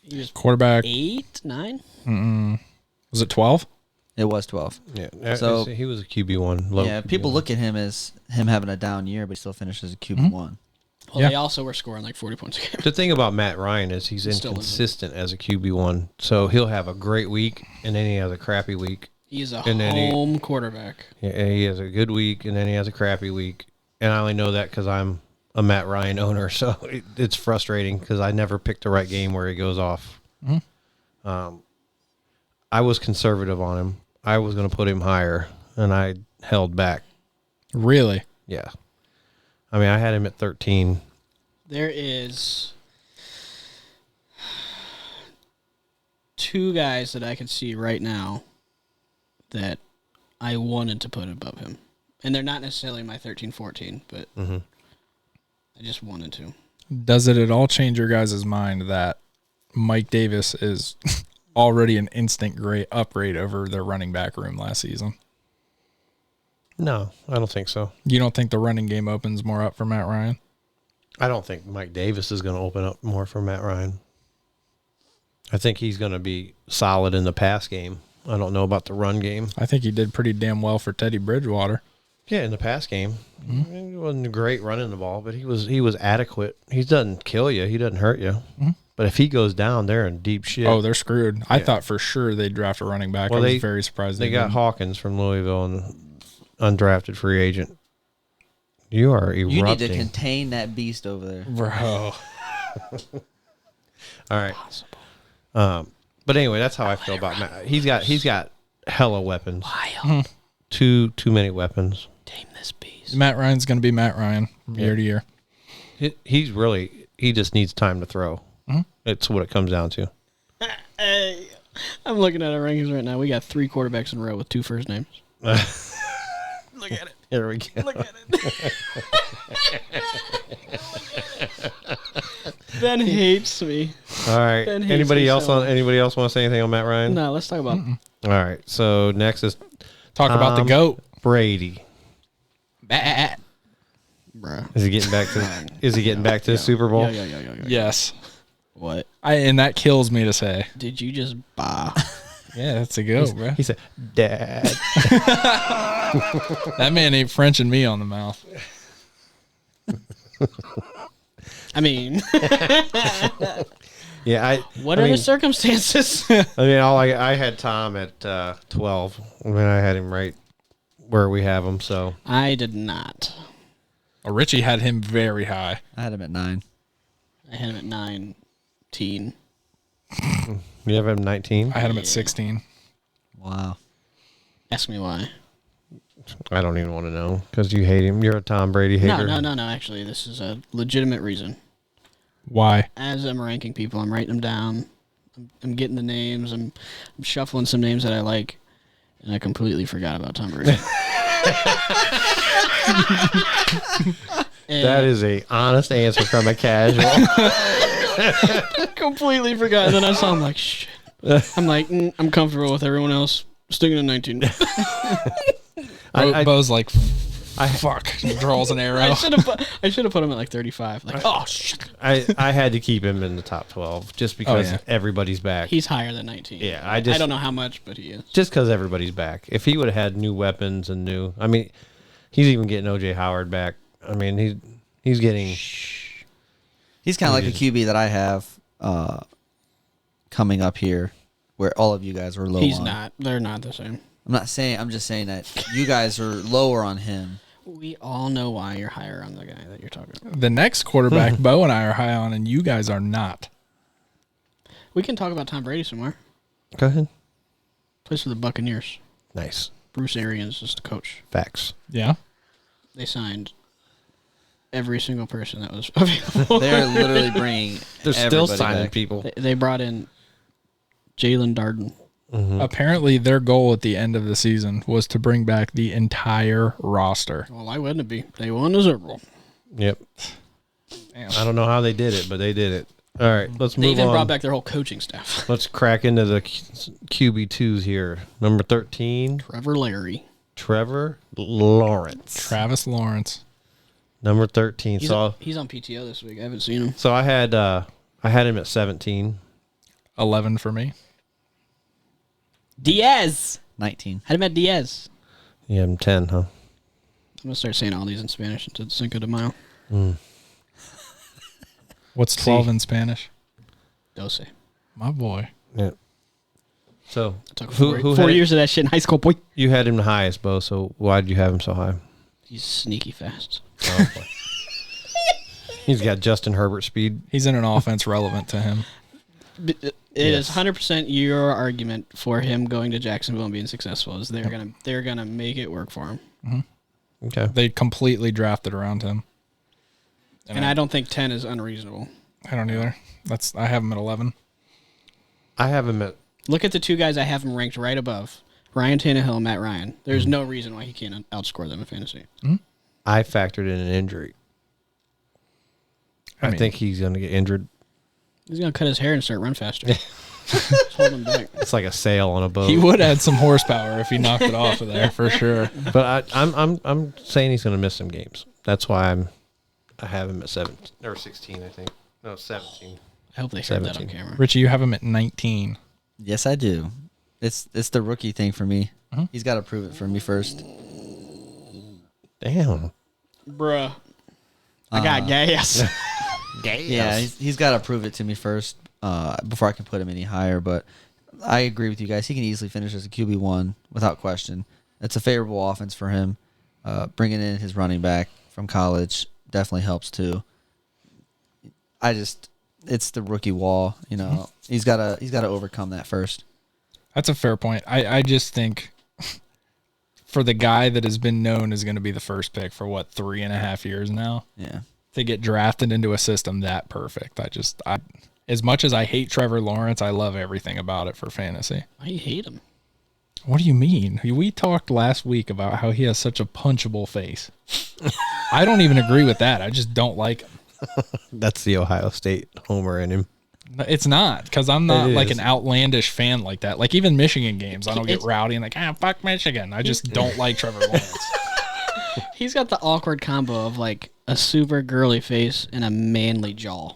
He was Quarterback, 8, 9. was it 12? It was 12. Yeah. So- he was a QB1. Low Yeah, people QB1. look at him as him having a down year, but he still finishes a QB1. Well, Yeah. they also were scoring like 40 points a game. The thing about Matt Ryan is he's Still inconsistent as a QB1. So he'll have a great week and then he has a crappy week. He's a And then home quarterback. Yeah, he has a good week and then he has a crappy week. And I only know that because I'm a Matt Ryan owner. So it's frustrating because I never picked the right game where he goes off. I was conservative on him. I was going to put him higher and I held back. Really? Yeah. I mean, I had him at 13. There is 2 guys that I can see right now that I wanted to put above him. And they're not necessarily my 13, 14, but I just wanted to. Does it at all change your guys' mind that Mike Davis is already an instant great upgrade over their running back room last season? No, I don't think so. You don't think the running game opens more up for Matt Ryan? I don't think Mike Davis is going to open up more for Matt Ryan. I think he's going to be solid in the pass game. I don't know about the run game. I think he did pretty damn well for Teddy Bridgewater. Yeah, in the pass game, he wasn't great running the ball, but he was adequate. He doesn't kill you. He doesn't hurt you. But if he goes down, they're in deep shit. Oh, they're screwed. I Yeah. thought for sure they'd draft a running back. Well, I was they- very surprised they got didn't. Hawkins from Louisville and undrafted free agent. You are erupting. You need to contain that beast over there. Bro. All right. But anyway, that's how I feel about Matt. He's got hella weapons. Wild. Too many weapons. Tame this beast. Matt Ryan's going to be Matt Ryan from year to year. He just needs time to throw. It's what it comes down to. Hey, I'm looking at our rankings right now. We got 3 quarterbacks in a row with 2 first names. Look at it. Here we go. Look at it. Ben hates me. All right. Ben hates Anybody me else so Anybody else want to say anything on Matt Ryan? No, let's talk about All right. So next is Talk about the Tom GOAT. Brady. bruh. Is he getting back to? Is he getting back to the Super Bowl? Yeah. Yes. What? And that kills me to say. Did you just bah? Yeah, that's a GOAT, bro. He said, "Dad." That man ain't Frenching me on the mouth. I mean, Yeah. what I are mean, the circumstances? I mean, I had Tom at 12. I mean, I had him right where we have him. So I did not. Oh, Richie had him very high. I had him at 9. I had him at 19. you have him 19. I had him at 16. Wow. Ask me why. I don't even want to know because you hate him. You're a Tom Brady hater. No. Actually, this is a legitimate reason. Why? As I'm ranking people, I'm writing them down. I'm getting the names. I'm shuffling some names that I like, and I completely forgot about Tom Brady. That is a honest answer from a casual. completely forgot. And then I saw him like, shit. I'm like, I'm comfortable with everyone else. Sticking to 19. Bo's like, fuck. Draws an arrow. I should have put him at like 35. Like, oh shit. I had to keep him in the top 12 just because yeah. everybody's back. He's higher than 19. Yeah, I don't know how much, but he is. Just because everybody's back. If he would have had new weapons and I mean, he's even getting OJ Howard back. I mean, he's getting. He's kind of like a QB that I have coming up here, where all of you guys were low. He's on. not. They're not the same. I'm just saying that you guys are lower on him. We all know why you're higher on the guy that you're talking about. The next quarterback, Bo and I are high on, and you guys are not. We can talk about Tom Brady somewhere. Go ahead. Plays for the Buccaneers. Nice. Bruce Arians is the coach. Facts. Yeah. They signed every single person that was available. They're literally bringing. They're still everybody signing back. people. They brought in Jalen Darden. Apparently, their goal at the end of the season was to bring back the entire roster. Well, why wouldn't it be? They won the Super Bowl. Yep. Damn. I don't know how they did it, but they did it. All right, let's They move even on. brought back their whole coaching staff. Let's crack into the QB2s here. Number 13, Trevor Larry. Trevor Lawrence. Travis Lawrence. Number 13. He's on PTO this week. I haven't seen him. So I had him at 17. 11 for me. Diaz. 19. Had him at Diaz. You have him 10, huh? I'm going to start saying all these in Spanish until Cinco de Mayo. What's 12 in Spanish? Doce. My boy. Yeah. So Took who four had years of that shit in high school, boy. you had him the highest, Bo? So why did you have him so high? He's sneaky fast. Oh, boy. He's got Justin Herbert speed. He's in an offense relevant to him. It is 100% your argument for him going to Jacksonville and being successful. Is they're gonna make it work for him. Okay. They completely drafted around him. And I don't think 10 is unreasonable. I don't either. I have him at 11. I have him at Look at the two guys I have him ranked right above. Ryan Tannehill and Matt Ryan. There's no reason why he can't outscore them in fantasy. I factored in an injury. I mean- think he's going to get injured. He's going to cut his hair and start run faster. Just hold him back. It's like a sail on a boat. He would add some horsepower if he knocked it off of there for sure. But I'm saying he's going to miss some games. That's why I have him at 17 or 16. I think 17. I hope they heard that on 17. camera. Richie, you have him at 19. Yes, I do. It's the rookie thing for me. He's got to prove it for me first. Damn. Bruh. I got gas. Yeah, he's got to prove it to me first before I can put him any higher. But I agree with you guys. He can easily finish as a QB1 without question. It's a favorable offense for him. Bringing in his running back from college definitely helps too. It's the rookie wall. You know, he's got to overcome that first. That's a fair point. I just think for the guy that has been known is going to be the first pick for 3.5 years now, Yeah. to get drafted into a system that perfect. As much as I hate Trevor Lawrence, I love everything about it for fantasy. Why do you hate him? What do you mean? We talked last week about how he has such a punchable face. I don't even agree with that. I just don't like him. That's the Ohio State homer in him. It's not, because I'm not It like is. an outlandish fan like that. Like even Michigan games, I don't get It's- rowdy and like, fuck Michigan. I just don't like Trevor Lawrence. He's got the awkward combo of like a super girly face and a manly jaw.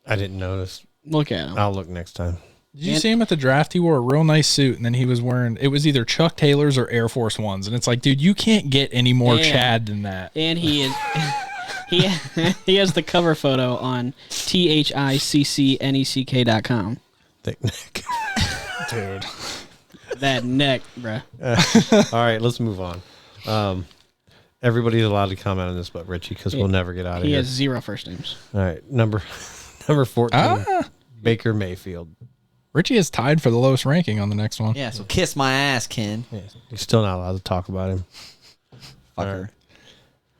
I didn't notice. Look at him. I'll look next time. Did you And- see him at the draft? He wore a real nice suit, and then he was wearing, it was either Chuck Taylor's or Air Force Ones. And it's like, dude, you can't get any more Yeah. Chad than that. And he is he has the cover photo on THICCNECK.com. Thick neck. Dude. That neck, bruh. All right, let's move on. Everybody's allowed to comment on this but Richie because we'll never get out of He here. has 0 first names. All right, number 14, Baker Mayfield. Richie is tied for the lowest ranking on the next one. Yeah, so kiss my ass, Ken. Yeah, you're still not allowed to talk about him. Fucker.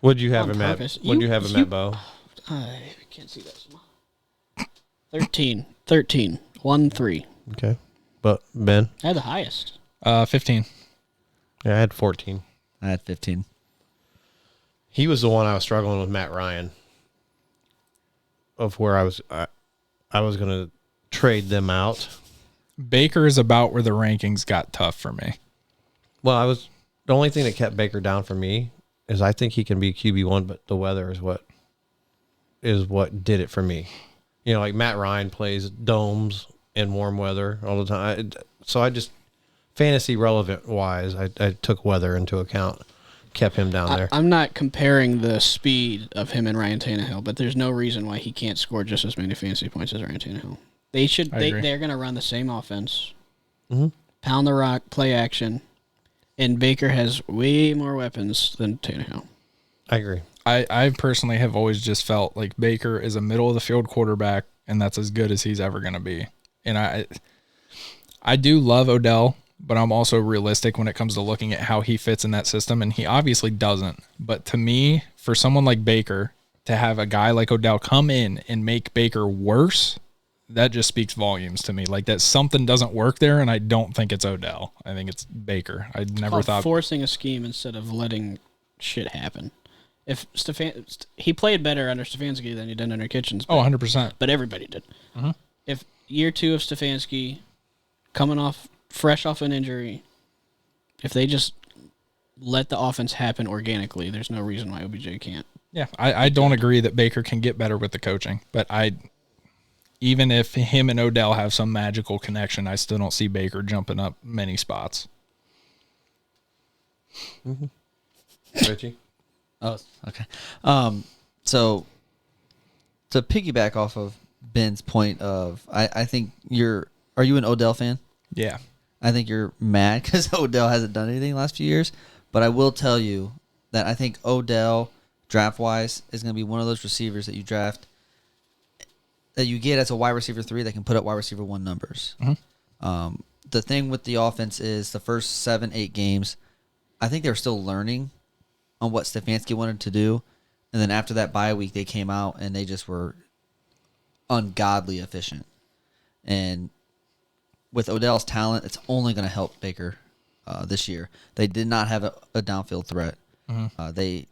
What'd you have On him at? purpose. What'd you You- have him you- at, Bo? I can't see that small. 13. 1-3. Okay, but Ben, I had the highest. 15. yeah, I had 14. I had 15. He was the one I was struggling with, Matt Ryan. Of where I was going to trade them out. Baker is about where the rankings got tough for me. Well, the only thing that kept Baker down for me is I think he can be QB1, but the weather is what did it for me. You know, like Matt Ryan plays domes in warm weather all the time. So I just, fantasy relevant wise, I took weather into account, kept him down there. I'm not comparing the speed of him and Ryan Tannehill, but there's no reason why he can't score just as many fantasy points as Ryan Tannehill. They should. I agree. They're going to run the same offense, pound the rock, play action, and Baker has way more weapons than Tannehill. I agree. I personally have always just felt like Baker is a middle of the field quarterback, and that's as good as he's ever going to be. And I do love Odell, but I'm also realistic when it comes to looking at how he fits in that system, and he obviously doesn't. But to me, for someone like Baker to have a guy like Odell come in and make Baker worse, that just speaks volumes to me. Like that something doesn't work there, and I don't think it's Odell. I think it's Baker. I never Called thought. forcing a scheme instead of letting shit happen. If he played better under Stefanski than he did under Kitchens. Oh, 100%. But everybody did. If year 2 of Stefanski, coming fresh off an injury, if they just let the offense happen organically, there's no reason why OBJ can't. Yeah, I don't agree that Baker can get better with the coaching, but even if him and Odell have some magical connection, I still don't see Baker jumping up many spots. Richie? Oh, okay. So to piggyback off of Ben's point of, I think are you an Odell fan? Yeah. I think you're mad because Odell hasn't done anything the last few years. But I will tell you that I think Odell, draft-wise, is going to be one of those receivers that you draft, that you get as a wide receiver 3 that can put up wide receiver 1 numbers. The thing with the offense is the first 7-8 games, I think they were still learning on what Stefanski wanted to do. And then after that bye week, they came out and they just were ungodly efficient. And with Odell's talent, it's only going to help Baker this year. They did not have a downfield threat. It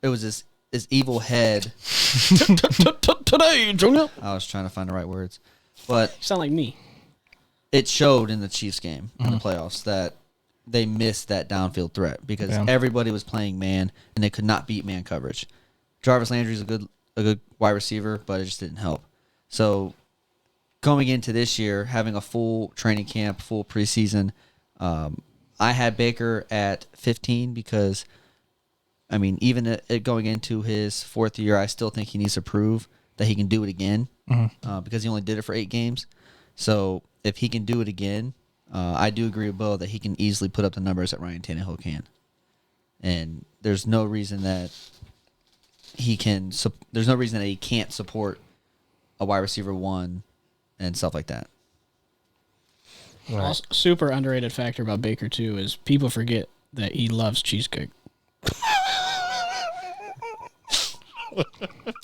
was this evil head. Today, Jonah. I was trying to find the right words, but You sound like me. it showed in the Chiefs game in the playoffs that they missed that downfield threat because Yeah. everybody was playing man and they could not beat man coverage. Jarvis Landry's a good wide receiver, but it just didn't help. So going into this year, having a full training camp, full preseason, I had Baker at 15 because, I mean, even going into his 4th year, I still think he needs to prove that he can do it again because he only did it for 8 games. So if he can do it again, I do agree with Bo that he can easily put up the numbers that Ryan Tannehill can. And there's no reason that he can. There's no reason that he can't support a wide receiver 1 and stuff like that. Also, super underrated factor about Baker too is people forget that he loves cheesecake.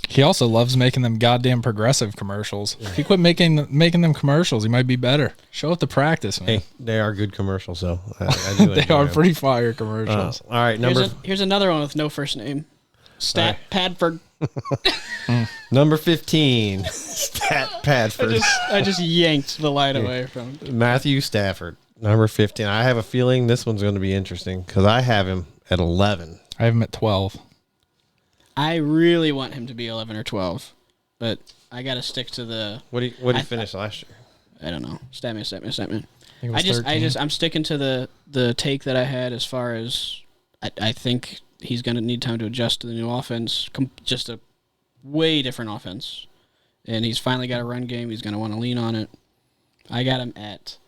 He also loves making them goddamn progressive commercials. If he quit making them commercials, he might be better. Show up to practice, man. Hey, they are good commercials, though. I do They enjoy are them. pretty fire commercials. All right, Here's another one with no first name. Stat Padford. number 15, Stat Padford. I just yanked the light away from him. Matthew Stafford, number 15. I have a feeling this one's going to be interesting because I have him at 11. I have him at 12. I really want him to be 11 or 12, but I got to stick to the. What did he finish last year? I don't know. Stat man. I think it was 13. I'm sticking to the take that I had as far as I think he's going to need time to adjust to the new offense. Just a way different offense, and he's finally got a run game. He's going to want to lean on it. I got him at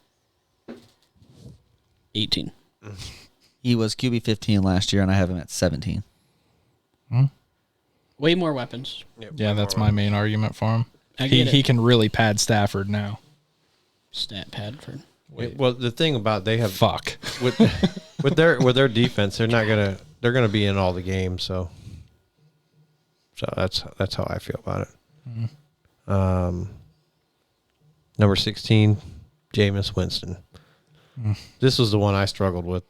18. He was QB 15 last year, and I have him at 17. Way more weapons. Yeah, that's my main argument for him. I get it. He can really pad Stafford now. Stat Padford. Well, the thing about they have Fuck. with their defense, they're gonna be in all the games. So that's how I feel about it. Number 16, Jameis Winston. This was the one I struggled with,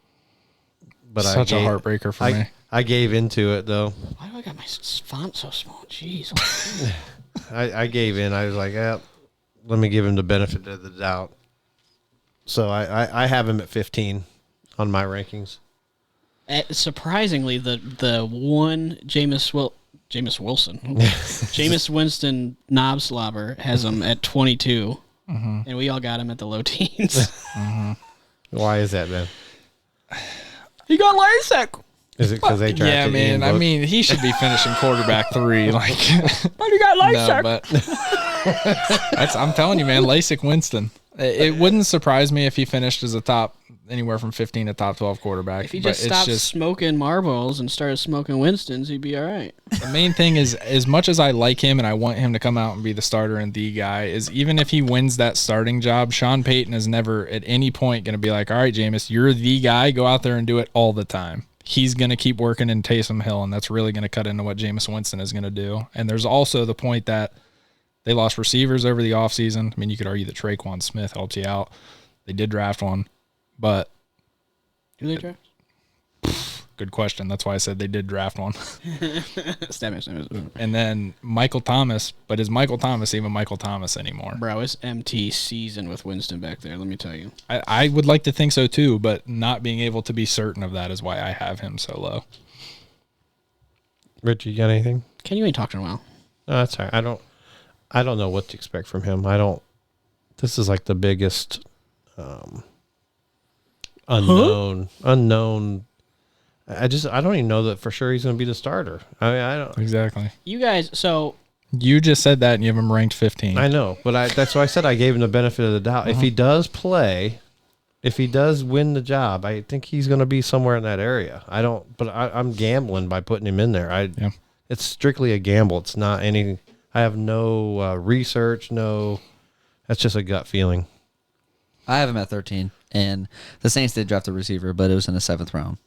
but Such a heartbreaker for me. I gave into it though. Why do I got my font so small? Jeez. I gave in. I was like, let me give him the benefit of the doubt. So I have him at 15 on my rankings. Surprisingly, the one Jameis Wilson, Jameis Winston knob slobber has him at 22, and we all got him at the low teens. Why is that, man? He got LASIK. Is it because they drafted Yeah, man. Ian I Book? mean, he should be finishing quarterback 3. Like, But he got LASIK. no, but I'm telling you, man, LASIK Winston. It wouldn't surprise me if he finished as a top anywhere from 15 to top 12 quarterback. If he but just stopped smoking marbles and started smoking Winstons, he'd be all right. The main thing is, as much as I like him and I want him to come out and be the starter and the guy, is even if he wins that starting job, Sean Payton is never at any point going to be like, all right, Jameis, you're the guy. Go out there and do it all the time. He's going to keep working in Taysom Hill, and that's really going to cut into what Jameis Winston is going to do. And there's also the point that they lost receivers over the offseason. I mean, you could argue that Traquan Smith helps you out. They did draft one, but Who they draft? good question. That's why I said they did draft one. Stat man. And then Michael Thomas, but is Michael Thomas even Michael Thomas anymore? Bro, it's MT season with Winston back there, let me tell you. I would like to think so too, but not being able to be certain of that is why I have him so low. Rich, you got anything? Ken, you ain't talked in a while. No, that's all right. I don't know what to expect from him. This is like the biggest unknown. I don't even know that for sure he's going to be the starter. I mean, I don't. Exactly. You guys, so You just said that and you have him ranked 15. I know, but that's why I said I gave him the benefit of the doubt. If he does play, if he does win the job, I think he's going to be somewhere in that area. I'm gambling by putting him in there. Yeah. It's strictly a gamble. It's not any. I have no research. No, that's just a gut feeling. I have him at 13, and the Saints did draft a receiver, but it was in the 7th round,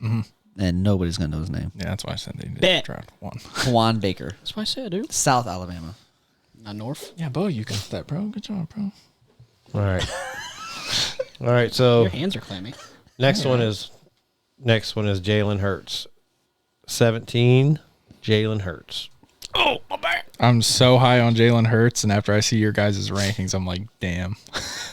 and nobody's gonna know his name. Yeah, that's why I said they did Bet. draft one. Juan Baker, that's what I said, dude. South Alabama. Not North. Yeah, Bo, you got that, bro. Good job, bro. All right. All right. So Your hands are clammy. next one is Jalen Hurts. 17, Jalen Hurts. I'm so high on Jalen Hurts, and after I see your guys' rankings, I'm like, damn.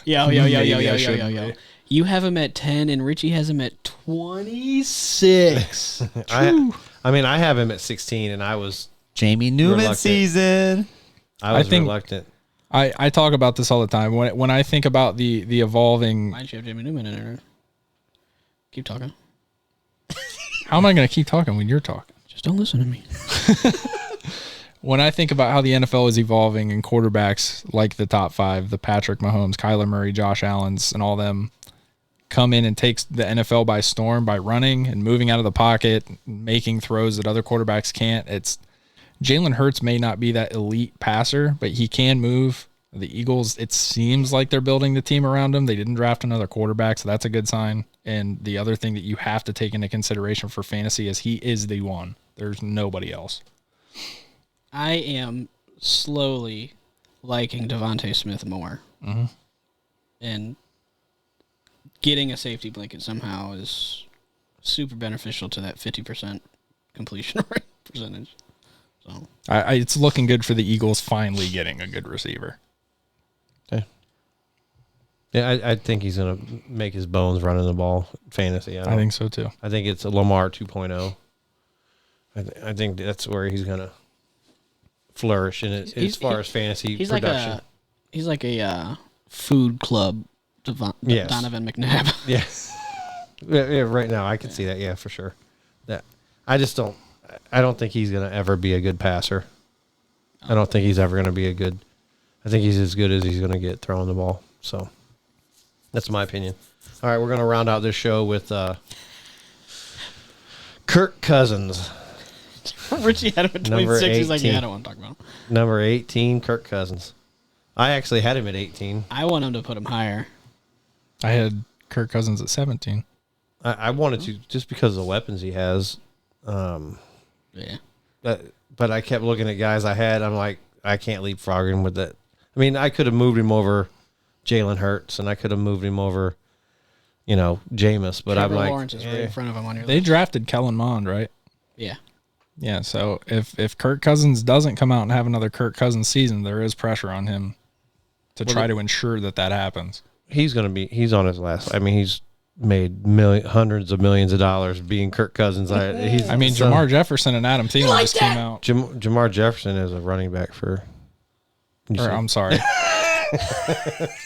Yo. Maybe I shouldn't be. You have him at 10, and Richie has him at 26. I have him at 16, and I was Jamie Newman Reluctant. season. I think- reluctant. I talk about this all the time. When I think about the evolving, Why did you have Jamie Newman in there? Keep talking. how am I going to keep talking when you're talking? Just don't listen to me. When I think about how the NFL is evolving and quarterbacks like the top 5, the Patrick Mahomes, Kyler Murray, Josh Allen's, and all them come in and takes the NFL by storm by running and moving out of the pocket, making throws that other quarterbacks can't. It's Jalen Hurts may not be that elite passer, but he can move. The Eagles, it seems like they're building the team around him. They didn't draft another quarterback, so that's a good sign. And the other thing that you have to take into consideration for fantasy is he is the one. There's nobody else. I am slowly liking Devontae Smith more. Mm-hmm. And getting a safety blanket somehow is super beneficial to that 50% completion rate percentage. So It's looking good for the Eagles finally getting a good receiver. Okay. Yeah, I think he's gonna make his bones running the ball fantasy. I think so too. I think it's a Lamar 2.0. I think that's where he's gonna flourish in it as far as fantasy he's production. He's like a food club Yes. Donovan McNabb. Yes. Yeah, right now I can see that. Yeah, for sure. That I don't think he's going to ever be a good passer. I don't think he's ever going to be I think he's as good as he's going to get throwing the ball. So that's my opinion. All right, we're going to round out this show with Kirk Cousins. Richie had him at Number 26. He's like, 18. yeah, I don't want to talk about him. Number 18, Kirk Cousins. I actually had him at 18. I want him to put him higher. I had Kirk Cousins at 17. I wanted to just because of the weapons he has. Yeah. But I kept looking at guys I had. I'm like, I can't leapfrog him with that. I mean, I could have moved him over Jalen Hurts, and I could have moved him over, Jameis. But Trevor I'm like, Lawrence is right in front of him on your They list. drafted Kellen Mond, right? Yeah. Yeah, so if Kirk Cousins doesn't come out and have another Kirk Cousins season, there is pressure on him to try to ensure that happens. he's on his last. I mean, he's made hundreds of millions of dollars being Kirk Cousins. Jamar Jefferson and Adam Thielen just came out. Jamar Jefferson is a running back for. I'm sorry.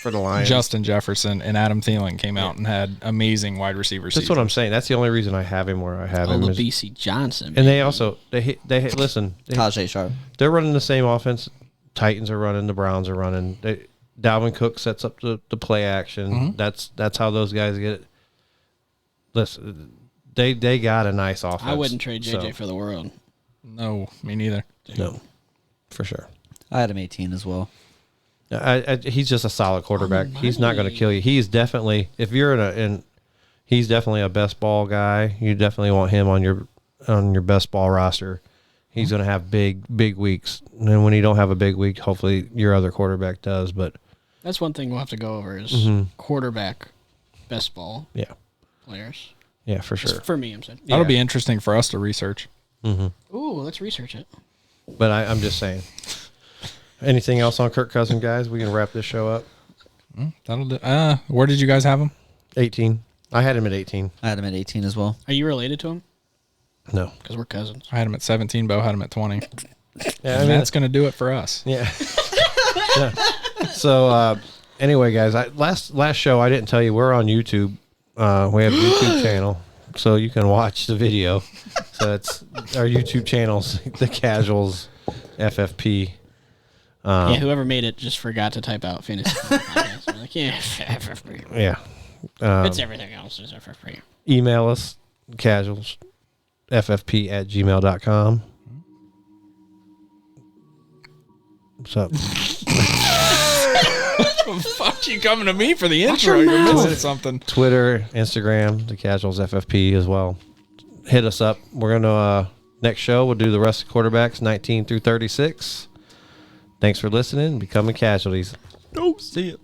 For the Lions. Justin Jefferson and Adam Thielen came out and had amazing wide receiver seasons. That's what I'm saying. That's the only reason I have him where I have him. BC Johnson. And they also listen. Tajay Sharp. They're running the same offense. Titans are running. The Browns are running. Dalvin Cook sets up the play action. Mm-hmm. That's how those guys get it. Listen, they got a nice offense. I wouldn't trade JJ for the world. No, me neither. No, for sure. I had him 18 as well. He's just a solid quarterback. He's not going to kill you. He's definitely, if you're he's definitely a best ball guy. You definitely want him on your best ball roster. He's going to have big weeks. And when you don't have a big week, hopefully your other quarterback does. But That's one thing we'll have to go over is quarterback best ball players. Yeah, for sure. For me, I'm saying. That'll be interesting for us to research. Ooh, let's research it. But I'm just saying. Anything else on Kirk Cousins, guys? We can wrap this show up. That'll do. Where did you guys have him? 18. I had him at 18. I had him at 18 as well. Are you related to him? No. Because we're cousins. I had him at 17. Bo had him at 20. Yeah, And that's going to do it for us. Yeah. Yeah. So anyway, guys, last show I didn't tell you we're on YouTube. We have a YouTube channel, so you can watch the video. So it's our YouTube channels, The Casuals FFP. Yeah, whoever made it just forgot to type out fantasy. Podcast. We're like, yeah, FFP. Yeah. It's everything else is FFP. Email us, casualsffp@gmail.com. What's up? Fuck you coming to me for the intro. You're missing something. Twitter, Instagram, The Casuals FFP as well. Hit us up. We're going to, next show, we'll do the rest of quarterbacks 19 through 36. Thanks for listening. Becoming Casualties. Oh, see it.